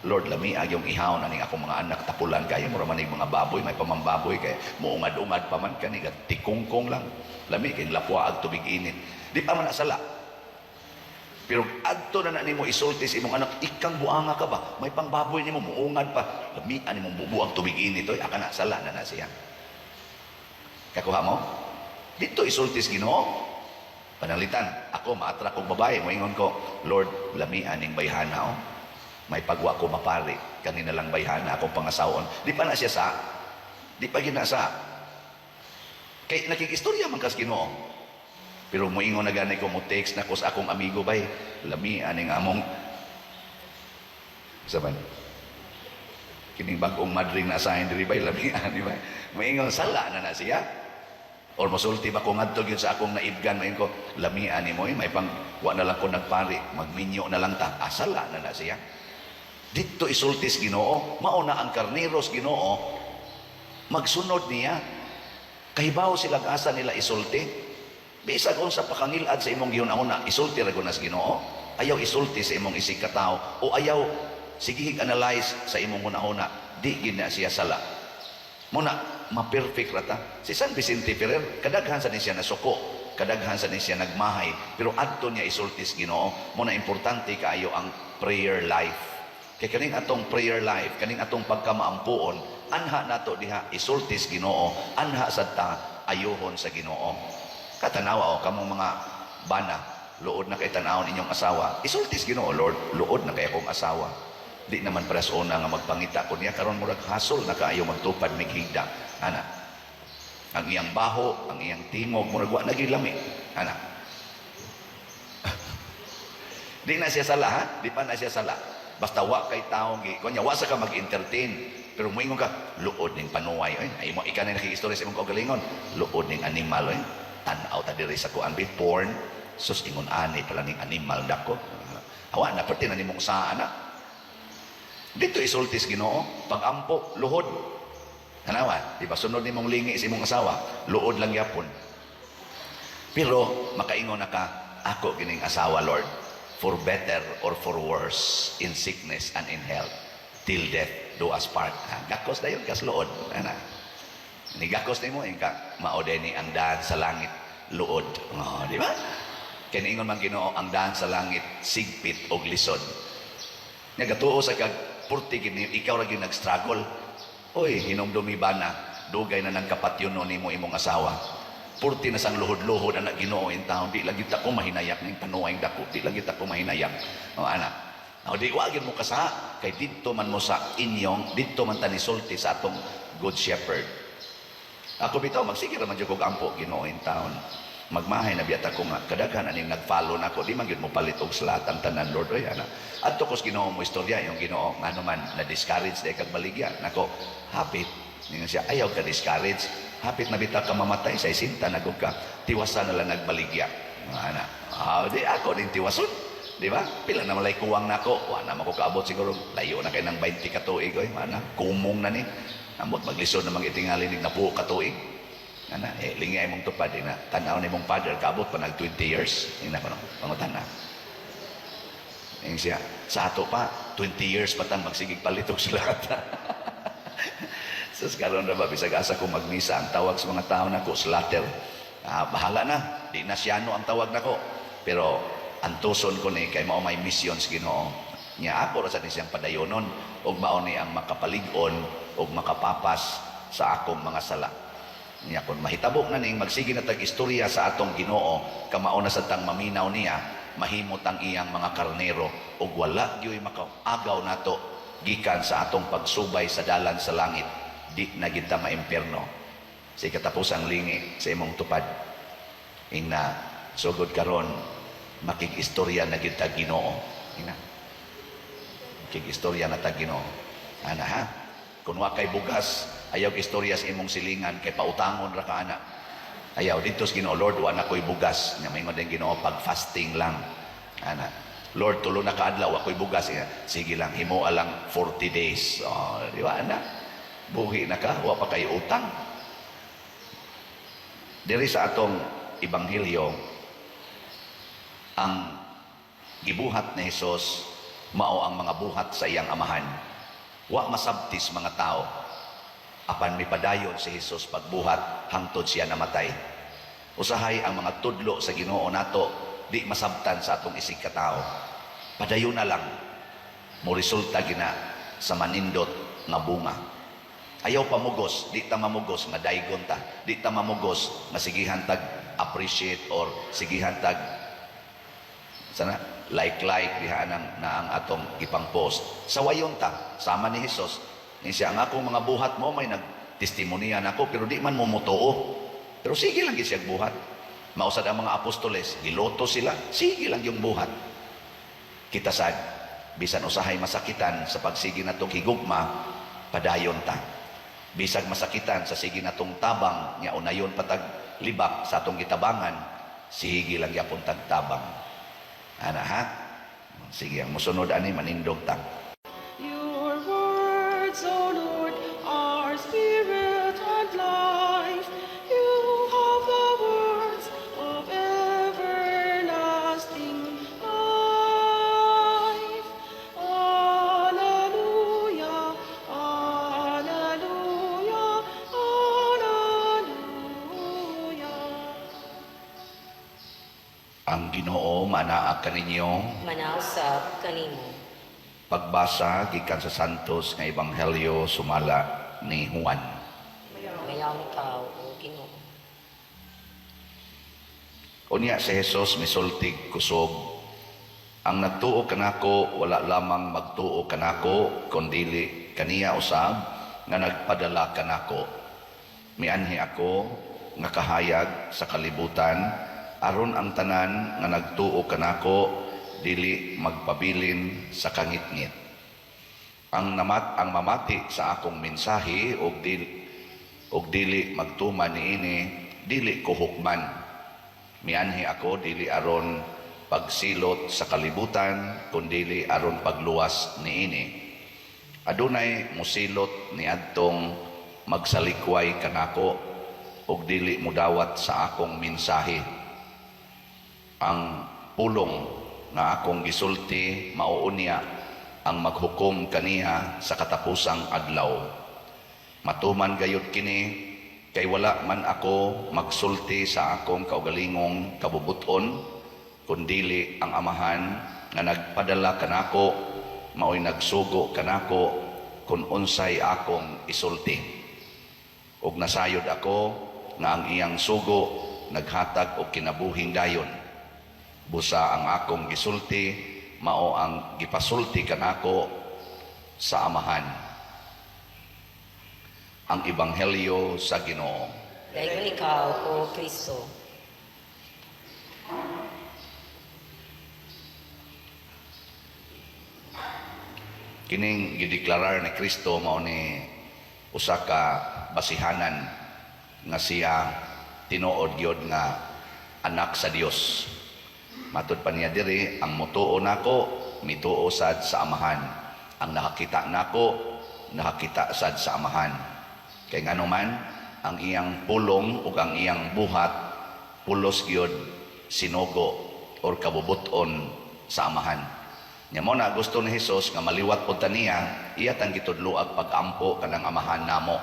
Lord, lami yung ihawon aning akong mga anak tapulan kayo mura man mga baboy, may pamambaboy kay muungad-ungad pa man kani tikungkong lang. Lami kay lapwa ag tubig init. Di pa man sala. Pero adto na nimo isulti sa imong anak, ikang buanga ka ba? May pangbaboy nimo muungad pa. Lami ani mong bubuang tubig init oy, aka na sala na siya. Kakuha mo? Dito isultis Ginoo. Panalitan, ako maatrak kong babae, moingon ko, Lord, lami aning bayhana, oh. May pagwa ko mapari, kanina lang bayhana, akong pangasawon. Di pa na siya sa, di pa ginasa. Kay nakikistorya man kas Ginoo. Pero moingon na ganay ko, mo text na ko sa akong amigo, bay, lami aning among, saban, kining bagong madring na asahin diri bay, lami ani bay. Moingon, sala na siya. Or mosulti ba ko ngadto gyud sa akong naibgan main ko, lamian ni mo may pang wa na lang ko nagpari, magminyo na lang ta. Asala na siya. Dito isultis Ginoo, mauna ang karneros Ginoo, magsunod niya. Kahibaw sila asa nila isulti. Bisag unsa pakangilad sa imong gihuna-una, isulti ra gunas Ginoo. Ayaw isulti sa imong isig ka tawo o ayaw sige analyze sa imong hunahuna, di gid na siya sala. Muna, ma-perfect rata. Si San Vicente Ferrer, kadaghan sa niya nasuko, kadaghan sa niya nagmahay, pero adto niya isultis Ginoo. Muna, importante kaayo ang prayer life. Kaya kaning atong prayer life, kaning atong pagkamaampuon, anha nato diha isultis Ginoo, anha sa ta ayohon sa Ginoo. Katanawa o kamong mga bana, luod na kay tanawon inyong asawa, isultis Ginoo, Lord, luod na kay akong asawa. Di naman paras una nga magpangita ko niya karon murag hasol na kaayo magtupad mig higda ana ang iyang baho ang iyang tingog murag wa nagilami ana di na siya sala ha di pa na siya sala basta wa kay taong gi kunya wa sa ka mag-entertain pero moingon ka luod ning panuway ay mo ikanay nakikistorya sa imong kaugalingon luod ning animal tan-aw ta diri sa kuan porn sus ingon ani pala ning animal dako awa na perti na nimong saa na. Dito isultis Ginoo, pag-ampo, luhod. Hanawa, di ba sunod ni mong lingi sa imong asawa, luhod lang yapon. Pero makaingon na ka, ako kining asawa, Lord, for better or for worse, in sickness and in health, till death do us part. Gakos na yun, kas luhod. Ni gakos ni mo, ka, maode ni ang daan sa langit, luhod. Oh, di ba? Kinaingon man Ginoo, ang daan sa langit, sigpit o lisod. Nagatuo sa kag purti gini ikaw ra gyud nag-struggle. Oy, hinumdumi ba na dugay na nang kapatyon no nimo imong asawa. Purti na sang luhod-luhod anak Ginoo in taon di lagi ta ko mahinayak ning panuway dako, di lagi ta ko mahinayak. O anak. O di wa gyud mo kasa kay didto man mo sa inyong didto man tani sulti sa atong good shepherd. Ako bitaw magsige ra man jud kog ampo Ginoo in taon. Magmahay na biyata ko nga kadaghan aning nag-follow nako di man gyud mo palit og salatan tanan Lord oy ana adto kos Ginoo mo istorya yung Ginoo ngano man na discourage day kag baligya nako hapit ningon siya ayaw ka discourage hapit na bita ka mamatay sa isinta nagug ka tiwasan na lang nagbaligya ana di ako din tiwason di ba pila na malay kuwang nako wa na mako kaabot siguro layo na kay nang 20 ka tuig oy mana kumong na ni ambot maglisod na mangitingali ning napuo ka tuig ana lingay mong tupad na tan-aw ni mong father kaabot pa nag 20 years ina ko no pangutan na ing siya sa ato pa 20 years pa tang magsigig palitok sa lahat sus karon ra ba bisag asa ko magmisa ang tawag sa mga tao nako slater bahala na di na siyano ang tawag nako pero antuson ko ni kay mao may missions Ginoo nya ako ra sa siyang padayonon ug mao ni ang makapalig-on ug makapapas sa akong mga sala niya kung mahitabok na ning magsige na tag-istorya sa atong Ginoo kamao na sa tang maminaw niya mahimot ang iyang mga karnero ug wala gyoy makaagaw nato gikan sa atong pagsubay sa dalan sa langit di na kita maimperno sa katapusang lingi sa imong tupad ina sugod karon makig-istorya na kita Ginoo ina makig-istorya na ta Ginoo ana ha kung wa kay bugas ayaw istorya sa imong silingan kay pautangon ra ka ana ayaw dito sa Ginoo Lord wa na koy bugas nga maingon din Ginoo pag fasting lang ana Lord tulo na kaadlaw wa koy bugas sige lang himo alang 40 days di ba ana buhi na ka wa pa kay utang diri sa atong ebanghelyo ang gibuhat ni Hesus mao ang mga buhat sa iyang amahan wa masabtis mga tao apan mipadayon si Hesus pagbuhat hangtod siya namatay. Usahay ang mga tudlo sa Ginoo nato di masabtan sa atong isig ka tao. Padayon na lang mo resulta gina sa manindot nga bunga. Ayaw pamugos, di ta mamugos nga daygon ta, di ta mamugos nga sigihan tag appreciate or sigihan tag sana like diha nang na ang atong ipang post. Sa wayon ta sama ni Hesus ni siya ang akong mga buhat mo may nagtestimonian ako pero di man mo mutuo pero sige lang siya buhat mausad ang mga apostoles giloto sila sige lang yung buhat kita sad bisan usahay masakitan sa pagsigi natong higugma padayon ta Bisag masakitan sa sige natong tabang nya unayon patag libak sa atong gitabangan, sige lang yapon tag tabang. Ana ha? Sige, ang musunod ani manindog tang. Your words, O Lord, are spirit and life. You have the words of everlasting life. Alleluia, alleluia, alleluia. Ang Ginoo manaa kaninyo. Manausap kanimo. Pagbasa gikan sa Santos nga Ebanghelyo sumala ni Juan. Himayaw ikaw, O Ginoo. Unya si Jesus misultig kusog, ang nagtuo kanako wala lamang magtuo kanako kundili kaniya usab nga nagpadala kanako. Mianhi ako nga kahayag sa kalibutan aron ang tanan nga nagtuo kanako dili magpabilin sa kangitngit. Ang mamati sa akong mensahe og dili magtuman niini dili ko hukman. Mianhi ako dili aron pagsilot sa kalibutan kundi aron pagluwas niini. Adunay musilot niadtong magsalikway kanako og dili mudawat sa akong mensahe. Ang pulong nga akong gisulti mauunya ang maghukom kaniya sa katapusang adlaw. Matuman gayud kini kay wala man ako magsulti sa akong kaugalingong kabubuton kundili ang amahan nga nagpadala kanako maoy nagsugo kanako kung unsay akong isulti. Ug nasayod ako nga ang iyang sugo naghatag og kinabuhing dayon. Busa ang akong gisulti mao ang gipasulti kanako sa amahan. Ang Ebanghelyo sa Ginoo. Dayon ikaw, O Kristo. Kining gideklarar ni Kristo mao ni usa ka basihanan nga siya tinuod gyud nga anak sa Dios. Matud pa niya diri, ang mutuo nako mituo sad sa amahan. Ang nakakita nako nakakita sad sa amahan. Kay ngano man ang iyang pulong ug ang iyang buhat pulos gyud sinugo or kabubuton sa amahan. Nya mo na gusto ni Hesus nga maliwat pud niya, iya tang gitudloag pag-ampo kanang amahan namo.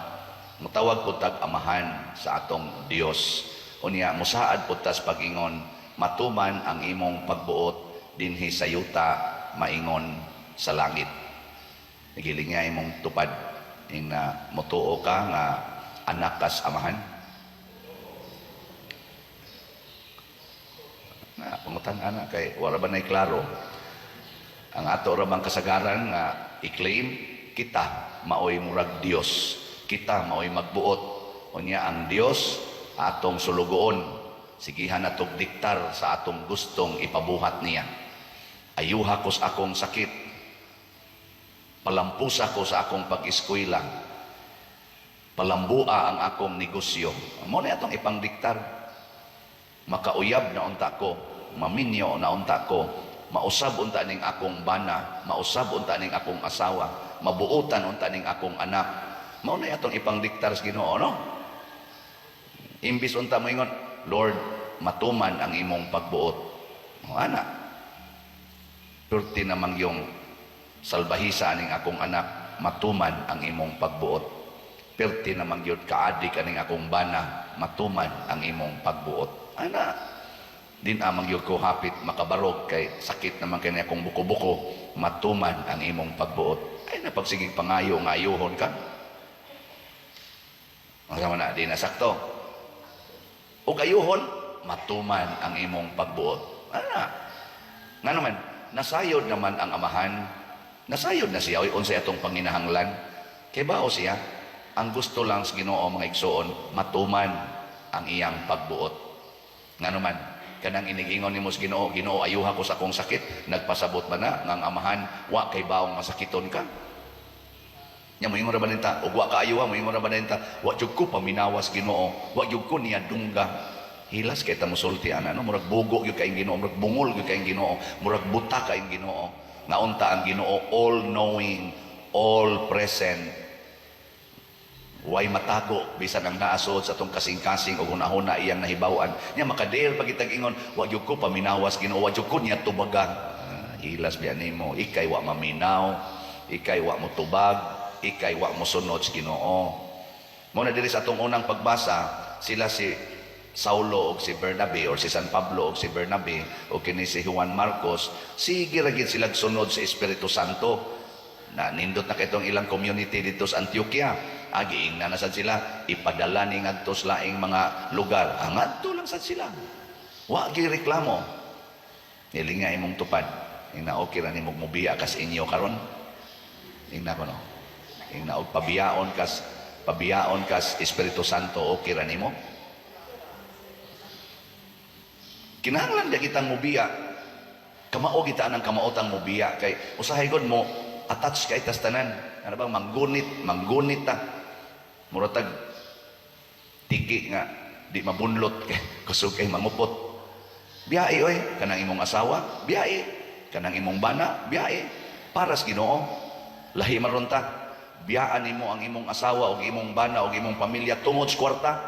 Mutawag pud tag amahan sa atong Dios. Unya musaad pud tas pag-ingon matuman ang imong pagbuot dinhi sa yuta maingon sa langit. Nagiling nga imong tupad ing na mutuo ka nga anak kas amahan. Na pangutan ana kay wala ba nay klaro. Ang ato ra bang kasagaran nga i-claim kita maoy murag Dios. Kita maoy magbuot. Unya ang Dios atong sulugoon. Sigihan natog diktar sa atong gustong ipabuhat niya. Ayuha ko sa akong sakit. Palampusa ko sa akong pag-eskwela. Palambua ang akong negosyo. Amo na atong ipangdiktar. Makauyab na unta ko. Maminyo na unta ko. Mausab unta ning akong bana. Mausab unta ning akong asawa. Mabuutan unta ning akong anak. Mao na atong ipangdiktar sa Ginoo, no? Imbis unta mo ingon, Lord, matuman ang imong pagbuot. O anak, perti namang yung salbahisa aning akong anak, matuman ang imong pagbuot. Perti namang yun kaadik aning akong bana, matuman ang imong pagbuot. Anak, din amang yun ko hapit makabarog kay sakit naman kay akong buko-buko, matuman ang imong pagbuot. Ay napagsigig pangayo nga ayuhon ka. Ang sama na, di nasakto. O gayuhon, matuman ang imong pagbuot. Nga naman, nasayod naman ang amahan. Nasayod na siya, unsay atong panginahanglan. Kay bao siya, ang gusto lang sa Ginoo mga igsoon, matuman ang iyang pagbuot. Nga naman, kanang inigingon ni mos Ginoo, Ginoo, ayuha ko sa akong sakit, nagpasabot ba na, ngang amahan, wa kay baong masakiton ka? Nya moingon ra ba nita, ug wa kaayo ha, moingon ra ba nita, wa jud ko paminawas Ginoo, wa jud ko niya dungga. Hilas kay ta mosulti ana no, murag bugo gyud kay Ginoo, murag bungol gyud kay Ginoo, murag buta kay Ginoo. Naunta ang Ginoo all knowing, all present. Way matago bisan ang naasod sa tong kasing-kasing ug hunahuna iyang nahibaw-an. Nya makadeer pag itag ingon, wa jud ko paminawas Ginoo, wa jud ko niya tubagan. Hilas biya nimo, ikay wa maminaw, ikay wa mo tubag, ikay wa mo sunod sa Ginoo. Mo na diri sa atong unang pagbasa, sila si Saulo o si Bernabe or si San Pablo o si Bernabe o kini si Juan Marcos, sige ra gid sila sunod sa Espiritu Santo. Na nindot na kitong ilang community dito sa Antioquia. Agiing na nasad sila, ipadala ni ngadto sa laing mga lugar. Ngadto lang sad sila. Wa gi reklamo. Nilinga imong tupad. Ina okay ra nimo mubiya kas inyo karon. Ina ko no. Ina og pabiyaon kas Espiritu Santo okay ra nimo. Kinahanglan ga kitang mubiya. Kamao kita anang kamaotang mubiya kay usahay gud mo attach kay tas tanan. Ano bang manggunit ta. Muratag tiki nga di mabunlot kay kusog kay mangupot. Biyae oy kanang imong asawa, biyae kanang imong bana, biyae para sa Ginoo. Lahi maron ta. Biyaan nimo ang imong asawa o imong bana o imong pamilya tungod sa kwarta.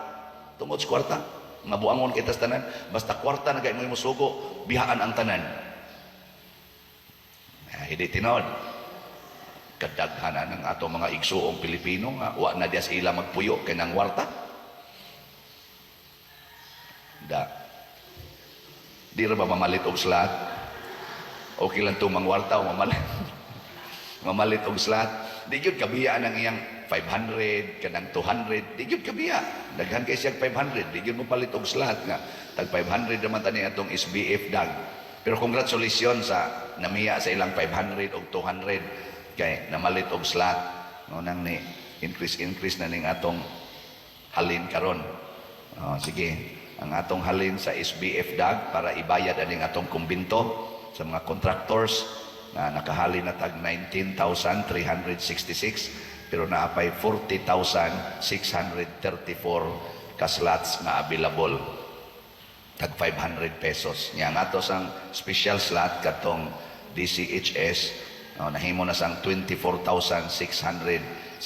Tungod sa kwarta. Nga buangon kay tas tanan, basta kwarta na kay mo sugo, biyaan ang tanan. Hindi tinod. Kadaghanan ng ato mga igsuong Pilipino nga wa na dias ila magpuyo kay nang warta. Di ra ba mamalit og slat? Okay lang to mangwarta o mamalit. Mamalit og slat. Di gyud kabiya ang iyang 500 kanang 200, di gyud kabiya. Daghan kay siya 500, di gyud mo palit og slat nga tag 500 naman tani atong SBF dag. Pero congratulations sa namiya sa ilang 500 og 200 kay namalit og slot no nang ni increase na ning atong halin karon. Sige, ang atong halin sa SBF dag para ibayad aning atong kumbinto sa mga contractors na nakahalin na tag 19,366 pero naapay 40,634 ka slots nga available tag 500 pesos. Nya nga to sang special slot katong DCHS nahimo na sang 24,675,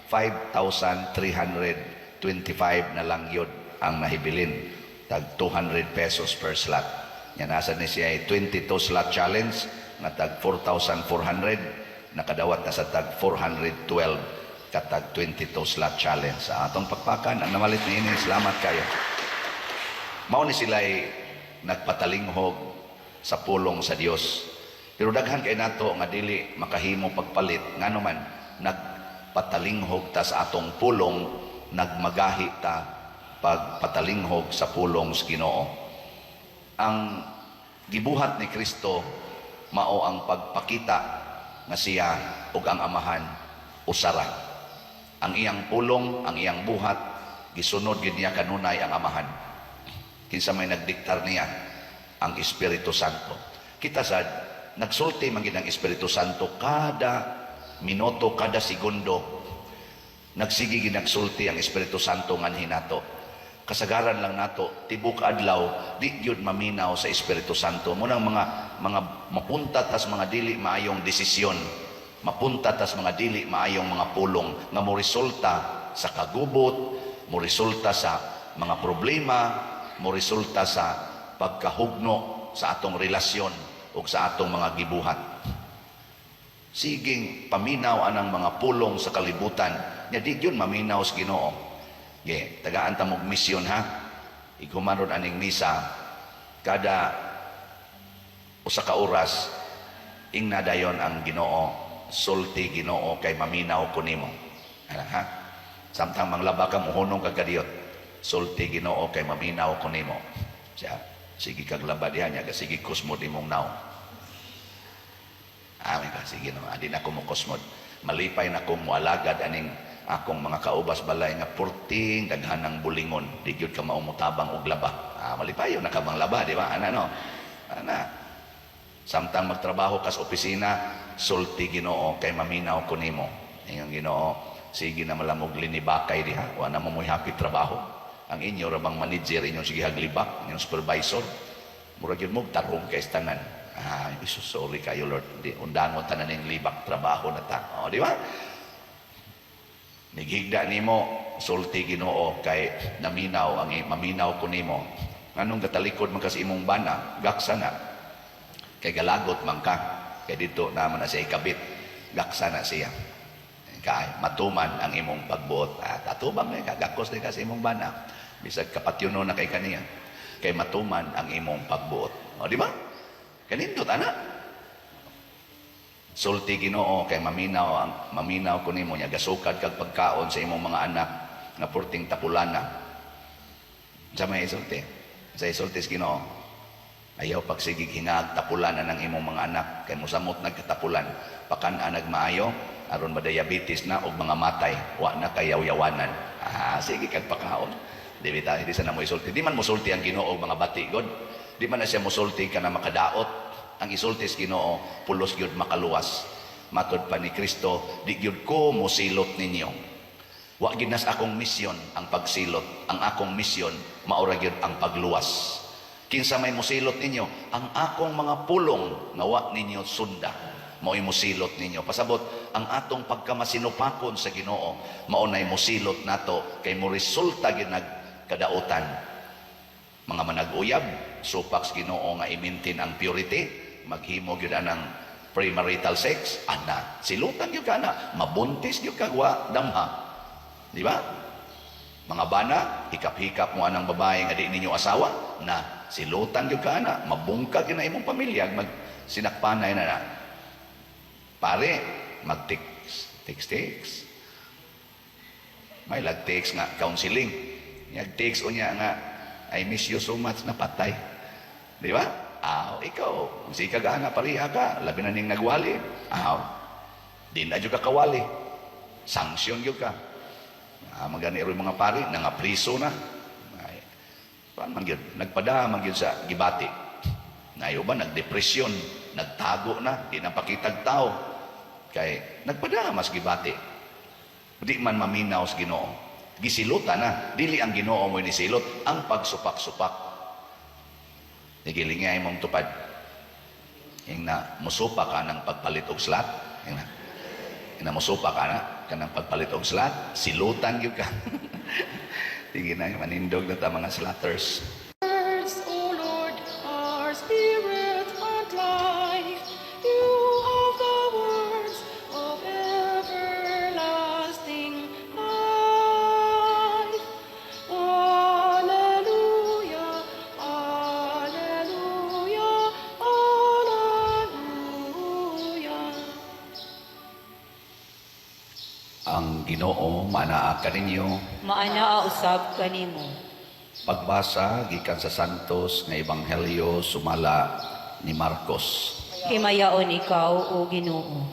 5,325 na lang yun ang nahibilin. Tag 200 pesos per slot. Yan nasa ni siya ay 22 slot challenge na tag 4,400. Nakadawat na sa tag 412 katag 22 slot challenge. Sa atong pagpakan, ang namalit ni ini, salamat kayo. Mao ni sila ay nagpatalinghog sa pulong sa Dios. Pero daghan kay nato nga dili makahimo pagpalit ngano man nagpatalinghog ta sa atong pulong, nagmagahi ta pagpatalinghog sa pulong sa Ginoo. Ang gibuhat ni Kristo mao ang pagpakita nga siya ug ang Amahan usara. Ang iyang pulong, ang iyang buhat gisunod gid niya kanunay ang Amahan. Kinsa may nagdiktar niya ang Espiritu Santo. Kita sad nagsulti man gid ang Espiritu Santo kada minuto, kada segundo. Nagsigi gid nagsulti ang Espiritu Santo nganhi nato. Kasagaran lang nato tibok adlaw di gyud maminaw sa Espiritu Santo. Munang mga mapunta tas mga dili maayong desisyon, mapunta tas mga dili maayong mga pulong nga mo resulta sa kagubot, mo resulta sa mga problema, mo resulta sa pagkahugno sa atong relasyon o sa atong mga gibuhat. Siging paminaw anang mga pulong sa kalibutan, nya di yun maminaw sa Ginoo. Tagaan ta mog misyon ha. Igumanon aning misa kada usa ka oras ingna dayon ang Ginoo, sulti Ginoo kay maminaw ko nimo. Ha? Samtang manglaba ka mohunong ka kadiyot, sulti Ginoo kay maminaw ko nimo. Siya sige kag laba diha nya sige kusmod imong naw. Amin ka sige no adi na ko mo kusmod. Malipay na ko mo alagad aning akong mga kaubas balay nga purting daghan ng bulingon. Di gyud ka maumutabang og laba. Malipay na ka bang laba di ba? Ana no. Ana. Samtang magtrabaho kas opisina, sulti Ginoo kay maminaw ko nimo. Ingon Ginoo, sige na malamog linibakay diha, wa na mo mo'y happy trabaho. Ang inyo rabang manager inyo sige haglibak, inyong supervisor. Murag yun mo tarong kay tanan. Isus, sorry kayo Lord. Di undangon tanan ning libak trabaho na ta. O, di ba? Nighigda nimo sulti Ginoo kay naminaw ang maminaw ko nimo. Nganong gatalikod man kasi imong bana, gaksa na. Kay galagot man ka. Kay dito naman na siya ikabit. Gaksa na siya. Kay matuman ang imong pagbuot. Tatubang na kagakos din kasi imong bana. Bisag kapatyono na kay kaniya. Kay matuman ang imong pagbuot. O di ba? Kanindot ana. Sulti Ginoo kay maminaw ko nimo nya gasukad kag pagkaon sa imong mga anak nga purting tapulana. Sa may sulti. Sa isulti sa Ginoo. Ayaw pagsigig hinaag tapulanan ng imong mga anak kay mosamot nagkatapulan pakan-an nagmaayo aron ba diabetes na og mga matay wa na kayaw-yawanan. Sige kag pakaon. Di sa na mo isulti. Di man mosulti ang Ginoo og mga bati god. Di man na siya mosulti ka na makadaot. Ang isulti sa Ginoo pulos gyud makaluwas. Matod pa ni Kristo, di gyud ko mosilot ninyo. Wa gid nas akong misyon ang pagsilot. Ang akong misyon maura gyud ang pagluwas. Kinsa may mosilot ninyo, ang akong mga pulong nga wa ninyo sunda. Mao'y mosilot ninyo. Pasabot, ang atong pagkamasinupakon sa Ginoo, maunay mosilot nato kay mo resulta ginag kadautan. Mga manag-uyab, supak sa Ginoo nga i-maintain ang purity, maghimo gyud anang premarital sex, ana, silutan gyud ka na, mabuntis gyud ka wa damha. Di ba? Mga bana, hikap-hikap mo anang babae nga di ninyo asawa, na silutan gyud ka na, mabungkag gyud na imong pamilya, magsinakpanay na na. Pare, mag-text. May lag-text nga, counseling. Nag-text o niya nga, I miss you so much, napatay. Di ba? Ikaw, si kagana pariha ka, labi na ning nagwali. Di na dyan ka kawali. Sanksyon yun ka. Magani rin mga pari, nangapriso na. Paano man yun? Nagpadamang yun sa gibati. Ngayon ba, nagdepresyon, nagtago na, di napakitag tao. Kay, nagpadamas gibati. Di man maminaw sa Ginoo. Gisilutan na, dili ang Ginoo mo nisilot, ang pagsupak-supak. Nagilingay mong tupad. Yung na, musupa ka ng pagpalit og slat. Yung na, musupa ka na, kanang pagpalit og slat, silutan yun ka. Tingin na, manindog na ta mga slatters. Words, O Lord, are spirit and life. You have the words of everlasting life. Alleluia, alleluia, alleluia. Ang Ginoo manaa kaninyo. Maana usab kanimo. Pagbasa gikan sa Santos nga Ebanghelyo sumala ni Marcos. Himayaon ikaw o Ginoo.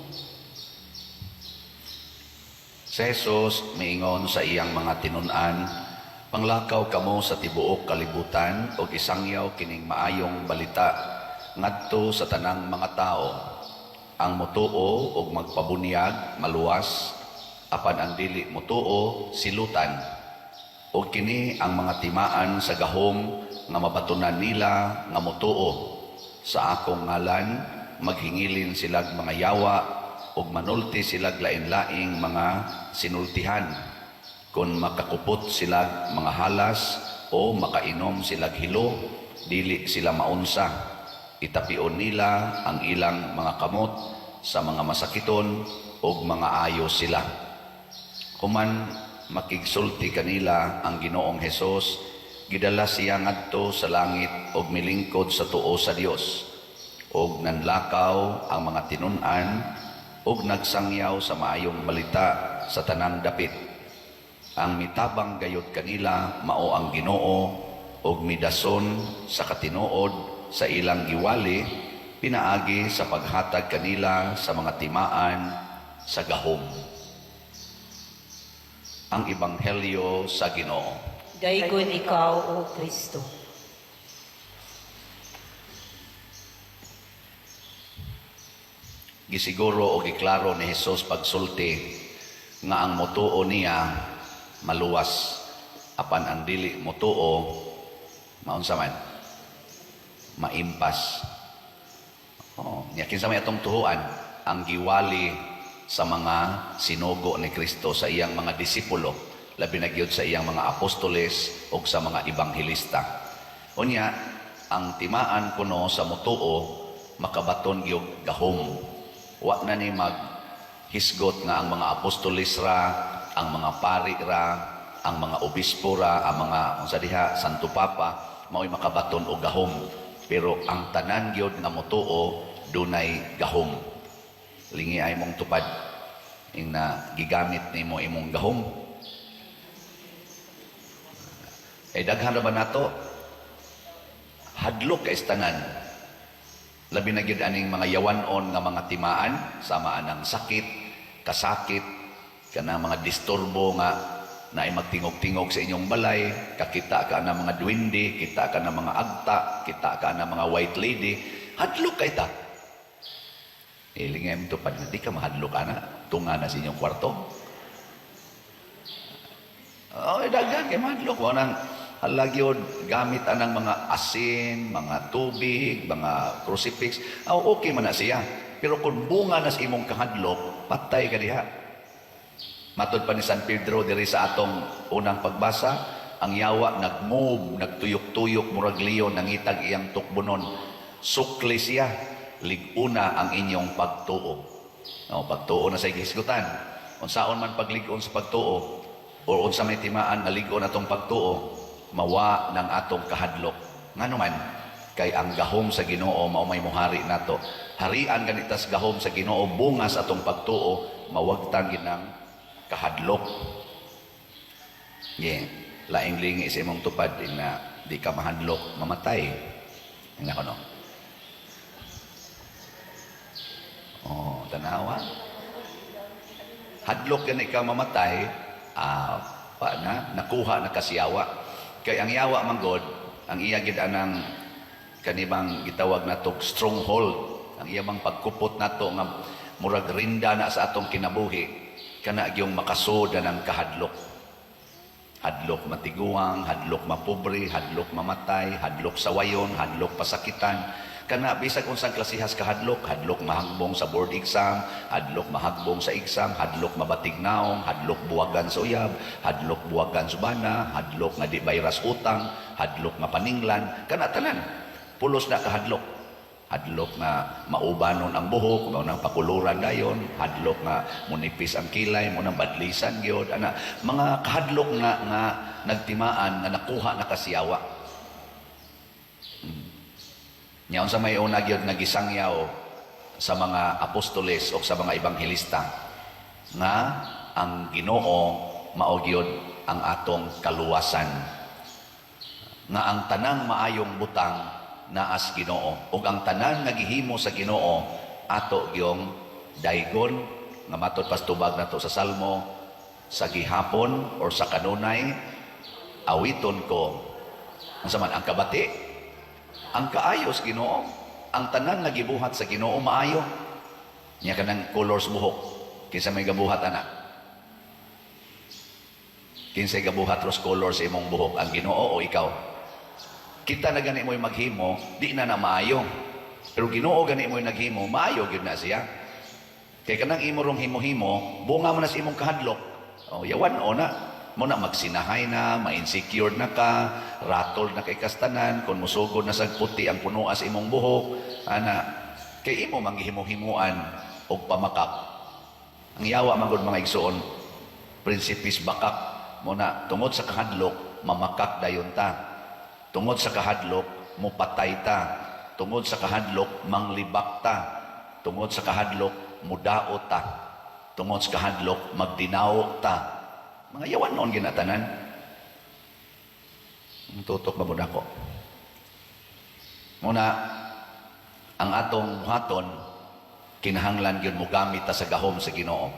Si Jesus miingon sa iyang mga tinun-an, panglakaw kamo sa tibuok kalibutan o isangyaw kining maayong balita ngadto sa tanang mga tao. Ang motuo og magpabunyag maluwas, apan ang dili motuo silutan. O kini ang mga timaan sa gahom nga mabatunan nila nga motuo. Sa akong ngalan maghingilin silag mga yawa ug manulti silag lain-laing mga sinultihan. Kung makakupot silag mga halas o makainom silag hilo, dili sila maunsa. Itapion nila ang ilang mga kamot sa mga masakiton ug mga ayos sila. Human makigsulti kanila ang Ginoong Hesus, gidala siya ngadto sa langit og milingkod sa tuo sa Dios. Og nanlakaw ang mga tinun-an og nagsangyaw sa maayong balita sa tanang dapit. Ang mitabang gayud kanila mao ang Ginoo og midason sa katinuod sa ilang giwali pinaagi sa paghatag kanila sa mga timaan sa gahom. Ang Ebanghelyo sa Ginoo. Daygon ikaw o Kristo. Gisiguro o giklaro ni Jesus pagsulti nga ang motuo niya maluwas, apan ang dili motuo maunsa man maimpas. Niya kinsa may atong tuhuan ang giwali sa mga sinugo ni Kristo sa iyang mga disipulo, labi na gyud sa iyang mga apostoles o sa mga ebanghelista. Unya, ang timaan kuno sa motuo makabaton gyud gahom. Wa na ni maghisgot nga ang mga apostoles ra, ang mga pari ra, ang mga obispo ra, ang mga unsa diha Santo Papa mao'y makabaton og gahom. Pero ang tanan gyud nga motuo dunay gahom. Lingi ay mong tupad ing na gigamit nimo imong gahom. Daghan ra ba nato hadlok kay tanan. Labi na gyud aning mga yawanon nga mga timaan, sama anang sakit, kasakit, kana mga disturbo nga na ay magtingog-tingog sa inyong balay, kakita ka na mga duwende, kita ka na mga agta, kita ka na mga white lady, hadlok kay ta. Lingay mo tupad na di ka mahadlok ka na, tunga na sa inyong kwarto. Daghan kay mahadlok, wanang halagyod gamit anang mga asin, mga tubig, mga crucifix. Okay man na siya. Pero kung bunga na sa imong kahadlok, patay ka diha. Matod pa ni San Pedro diri sa atong unang pagbasa, ang yawa nagmove, nagtuyok-tuyok, murag leon, nangitag iyang tukbonon. Sukli siya, liguna ang inyong pagtuo. Pagtuo na sa igisgutan. Unsaon man pagligon sa pagtuo, o unsa may timaan na ligon atong pagtuo, mawa ng atong kahadlok. Ngano man, kay ang gahom sa Ginoo mao may muhari nato. Harian ganitas gahom sa Ginoo bunga sa atong pagtuo, mawagtang ginang kahadlok. Laing lingi sa imong tupad na di ka mahadlok, mamatay. Nga no. Tanawa. Hadlok gani ka mamatay, nakuha na kasiyawa. Kay ang yawa manggod, ang iya gid anang kanibang gitawag nato stronghold, ang iyang pagkupot nato nga murag rinda na sa atong kinabuhi, kana gyung makasud ng kahadlok. Hadlok matiguang, hadlok mapobre, hadlok mamatay, hadlok sawayon, hadlok pasakitan. Kana bisag unsang klasihas kahadlok, hadlok mahagbong sa board exam, hadlok mahagbong sa exam, hadlok mabatig naong, hadlok buwagan sa uyab, hadlok buwagan sa bana, hadlok nga di bayras utang, hadlok mapaninglan, kana tanan. Pulos na kahadlok. Hadlok na maubanon ang buhok, mao nang pakuluran dayon, hadlok nga munipis ang kilay, mo nang badlisan gyud, ana mga kahadlok nga nagtimaan nga nakuha na kasiyawa. Nyaon sa may una gyud nagisangyaw sa mga apostoles o sa mga ebanghelista nga ang Ginoo mao gyud ang atong kaluwasan, nga ang tanang maayong butang naas Ginoo, ug ang tanan nagihimo sa Ginoo ato gyung daygon, nga matod pastubag nato sa Salmo, sa gihapon or sa kanunay awiton ko unsa man ang kabati, ang kaayos Ginoo, ang tanan nga gibuhat sa Ginoo maayo. Nya kanang colors buhok, kinsa may gabuhat ana? Kinsa gabuhat ros colors imong buhok, ang Ginoo o ikaw? Kita na gani mo'y maghimo, di na maayo. Pero Ginoo gani mo'y naghimo, maayo gyud na siya. Kay kanang imo rong himo-himo, bunga man na sa imong kahadlok. Yawan o na. Mo na magsinahay na, ma-insecure na ka, ratol na kay kastanan, kung musugod na sa puti ang punuas imong buhok, kay imo manghimo-himuan og pamakak. Ang yawa magud mga igsoon, prinsipis bakak, mo na tungod sa kahadlok, mamakak dayon ta. Tungod sa kahadlok, mupatay ta. Tungod sa kahadlok, manglibak ta. Tungod sa kahadlok, mudaot ta. Tungod sa kahadlok, magdinaok ta. Mga yawan noon ginatanan. Tutok ba ko? Muna, ang atong buhaton, kinahanglan yun mo gamit ta sa gahom sa Ginoo.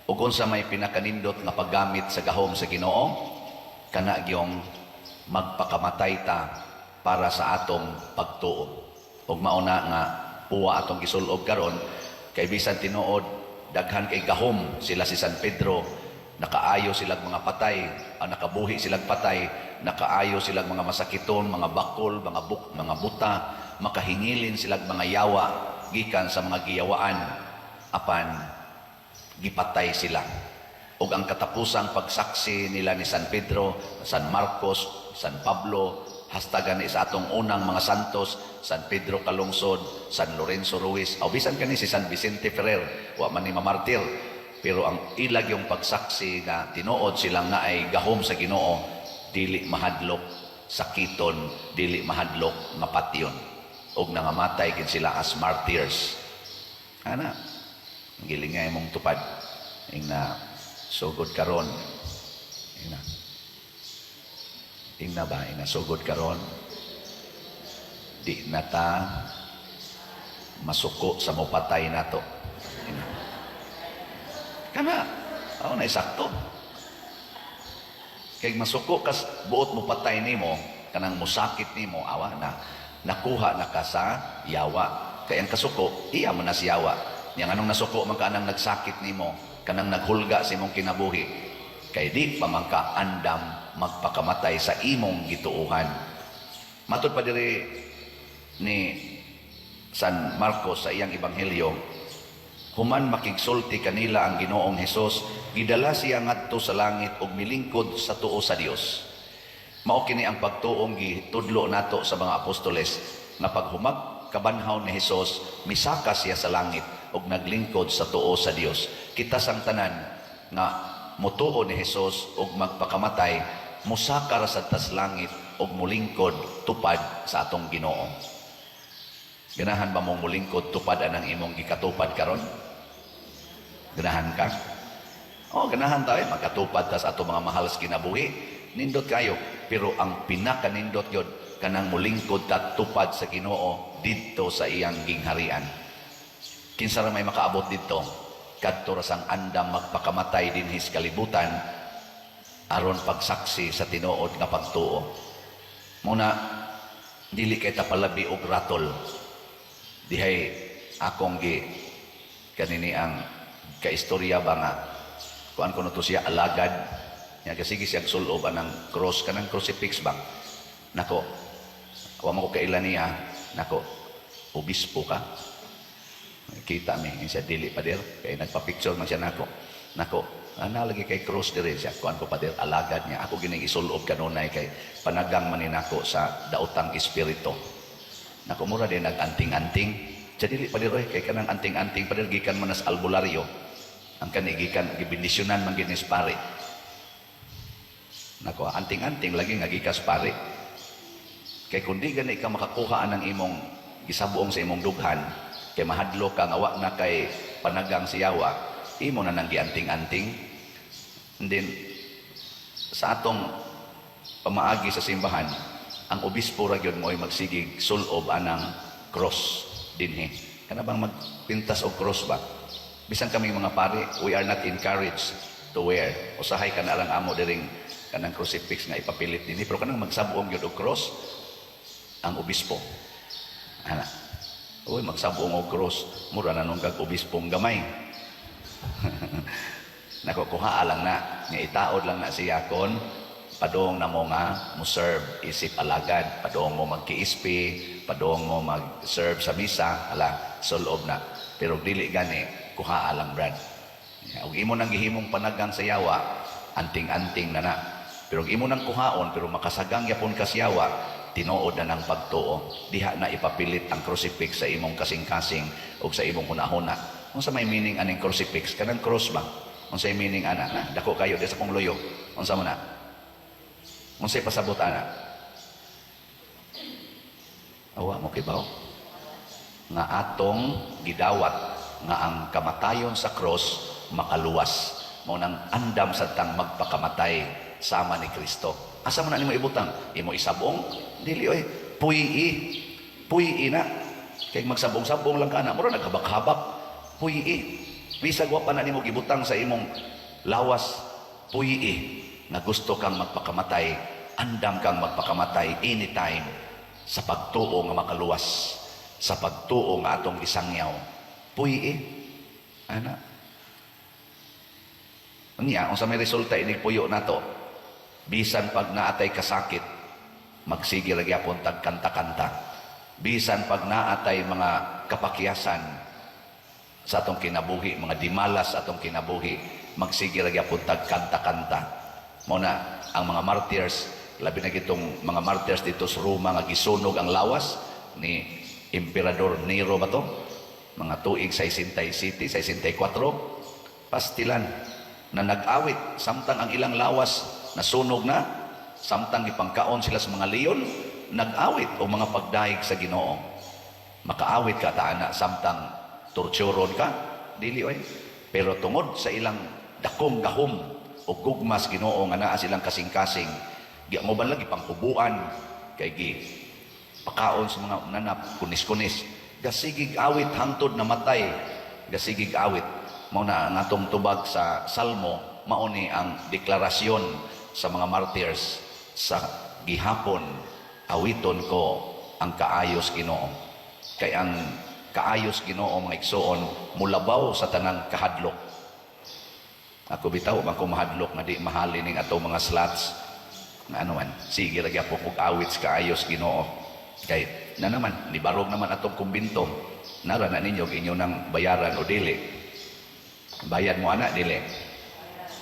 O kung sa may pinakanindot nga paggamit sa gahom sa Ginoo, kana yung magpakamatay ta para sa atong pagtuo. Ug mauna nga puwa atong gisulob karon Kay bisan tinuod, daghan kay gahom sila si San Pedro, nakaayo silang mga patay, nakabuhi silang patay, nakaayo silang mga masakiton, mga bakol, mga buta, makahingilin silang mga yawa, gikan sa mga giyawaan, apan gipatay sila. Ug ang katapusang pagsaksi nila ni San Pedro, San Marcos, San Pablo, hastagan ni sa atong unang mga santos, San Pedro Calungsod, San Lorenzo Ruiz, o bisan kani si San Vicente Ferrer, wa man ni mamartir, pero ang ilag yung pagsaksi na tinuod silang nga ay gahom sa Ginoo, dili mahadlok sakiton, dili mahadlok mapatyon, ug nangamatay gid sila as martyrs. Ana, gilingay mong tupad ing na sugod karon, ing na ba, ing na sugod karon, di na ta masuko sa mopatay nato. Kana, na isakto. Kay masuko kas buot mo patay nimo, kanang musakit nimo, awa na nakuha na ka sa yawa. Kay ang kasuko, iya mo na si yawa. Yang anong nasuko man ka anang nagsakit nimo, kanang naghulga sa imong kinabuhi. Kay di pa man ka andam magpakamatay sa imong gituuhan. Matod pa diri ni San Marcos sa iyang ebanghelyo, human makigsulti kanila ang Ginoong Hesus, gidala siya ngadto sa langit ug milingkod sa tuo sa Dios. Mao kini ang pagtuong gitudlo nato sa mga apostoles, nga pag humagkabanhaw ni Hesus, misaka siya sa langit ug naglingkod sa tuo sa Dios. Kita sang tanan nga mutuo ni Hesus ug magpakamatay, musaka ra sa tas langit ug mulingkod tupad sa atong Ginoo. Ganahan ba mong mulingkod tupad anang imong gikatupad karon? Ganahan ka? Ganahan tayo magkatupad tas ato mga mahal sa kinabuhi. Nindot kayo, pero ang pinaka nindot yun, kanang mulingkod at tupad sa Ginoo didto sa iyang gingharian. Kinsa ra may makaabot didto, kadto ra sang andam magpakamatay dinhis kalibutan aron pagsaksi sa tinuod nga pagtuo. Muna, dili kay tapalabi og ratol. Dihay akong kanini ang kaistorya ba nga kuan ko to siya alagad nya kasigi siya sulob anang cross kanang crucifix ba nako wa mo ko kailan niya nako obispo ka kita mi siya dili pa der kay nagpa-picture man siya nako ana lagi kay cross dire siya kuan ko pa der alagad niya ako gining isulob kanunay kay panagang manin ako sa daotang espiritu. Nako mura din nag-anting-anting. Jadi pa dir kay kanang anting-anting pa dir gikan man sa albularyo. Ang kani gikan gibindisyonan man ginis pare. Nako anting-anting lagi nga gikas pare. Kay kundi gani ka makakuha anang imong gisabuong sa imong dughan, kay mahadlo ka nga wa na kay panagang siyawa, imo na nang gianting-anting. And then sa atong pamaagi sa simbahan, ang obispo ra gyud mo'y magsigig sulob anang cross dinhi. Kana bang magpintas og cross ba? Bisan kami mga pare, we are not encouraged to wear. Usahay kana lang amo diring kanang crucifix nga ipapilit dinhi, pero kanang magsabuong gyud og cross ang obispo. Ana. Uy, magsabuong og cross, mura na nung kag obispong gamay. Nakukuha lang na, nga itaod lang na siya kon padong na mo nga mo serve isip alagad, padong mo magkiispi, padong mo mag-serve sa misa, ala sulob na. Pero dili gani kuha lang brad. Ug imo nang gihimong panagang sa yawa, anting-anting na na. Pero imo nang kuhaon pero makasagang yapon ka sa yawa, tinuod na ng pagtuo. Diha na ipapilit ang crucifix sa imong kasing-kasing ug sa imong hunahuna. Unsa may meaning aning crucifix? Kanang cross ba? Unsay meaning ana? Na dako kayo di sa kong luyo. Unsa mo na? Unsay pasabot ana? Awa mo kibaw. Nga atong gidawat nga ang kamatayon sa cross makaluwas. Mao nang andam sa tang magpakamatay sama ni Kristo. Asa man nimo ibutang? Imo isabong? Dili oy. Puyi na. Kay magsabong-sabong lang kana, mura naghabak-habak. Puyi. Bisag wa pa na nimo gibutang sa imong lawas. Puyi. Na gusto kang magpakamatay, andam kang magpakamatay anytime sa pagtuo nga makaluwas, sa pagtuo nga atong isangyaw. Puyi. Ana. Unya, unsa may resulta inig puyo nato? Bisan pag naatay kasakit, magsige ra gyapon tag kanta-kanta. Bisan pag naatay mga kapakyasan sa atong kinabuhi, mga dimalas sa atong kinabuhi, magsige ra gyapon tag kanta-kanta. Mao na ang mga martyrs, labi na gitong mga martyrs dito sa Roma nga gisunog ang lawas ni Emperador Nero ba to? Mga tuig 67, 64, pastilan na nag-awit samtang ang ilang lawas nasunog na, samtang ipangkaon sila sa mga leon, nag-awit o mga pagdaig sa Ginoo. Makaawit ka taana samtang torturon ka, dili oy. Pero tungod sa ilang dakong gahom o gugmas Ginoo nga naa silang kasing-kasing, di mo ba lagi pangkubuan kay gi pakaon sa mga nanap kunis-kunis, gasigig awit hangtod na matay, gasigig awit. Mao na ang atong tubag sa Salmo, mao ni ang deklarasyon sa mga martyrs sa gihapon, awiton ko ang kaayos Ginoo. Kay ang kaayos Ginoo mga igsoon mulabaw sa tanang kahadlok. Ako bitaw man ko mahadlok nga di mahalin ning atong mga slots na ano man, sige ra gyapon kog awit sa kaayos Ginoo. Kay na naman nibarog naman atong kumbinto, nara na ninyo inyo nang bayaran o dili. Bayad mo anak dili.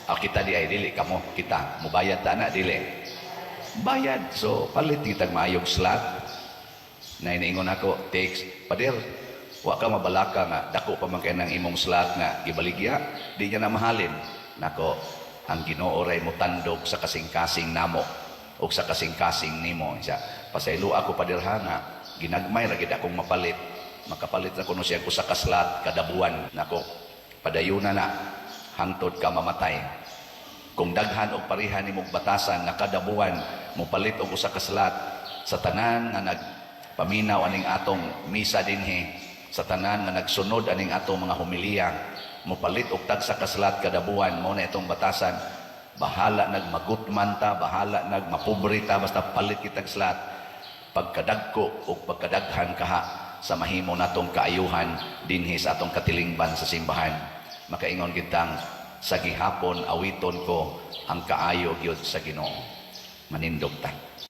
Kita di ay dili kamo, kita mubayad ta anak dili. Bayad, so palit kitag maayong slot. Na iniingon ako, text, pader, wa ka mabalaka nga dako pa man kay nang imong slot nga gibaligya, di niya na mahalin. Nako, ang Ginoo ray mo tandog sa kasing-kasing namo o sa kasing-kasing nimo. Siya, pasaylo ako paderha nga ginagmay ra gid akong mapalit. Makapalit na kuno siya ko sa kaslat kada buwan. Nako, padayuna na hangtod ka mamatay. Kung daghan og parihan nimong batasan na kada buwan mo palit og usa ka salat sa tanan nga nagpaminaw aning atong misa dinhi, sa tanan nga nagsunod aning atong mga homilya, mo palit og tagsa ka salat kada buwan, mo na itong batasan. Bahala nagmagutman ta, bahala nagmapobre ta, basta palit kitag salat. Pagkadagko o pagkadaghan kaha sa mahimo natong kaayuhan dinhi sa atong katilingban sa simbahan. Makaingon kitang sa gihapon awiton ko ang kaayo gyud sa Ginoo. Manindog ta.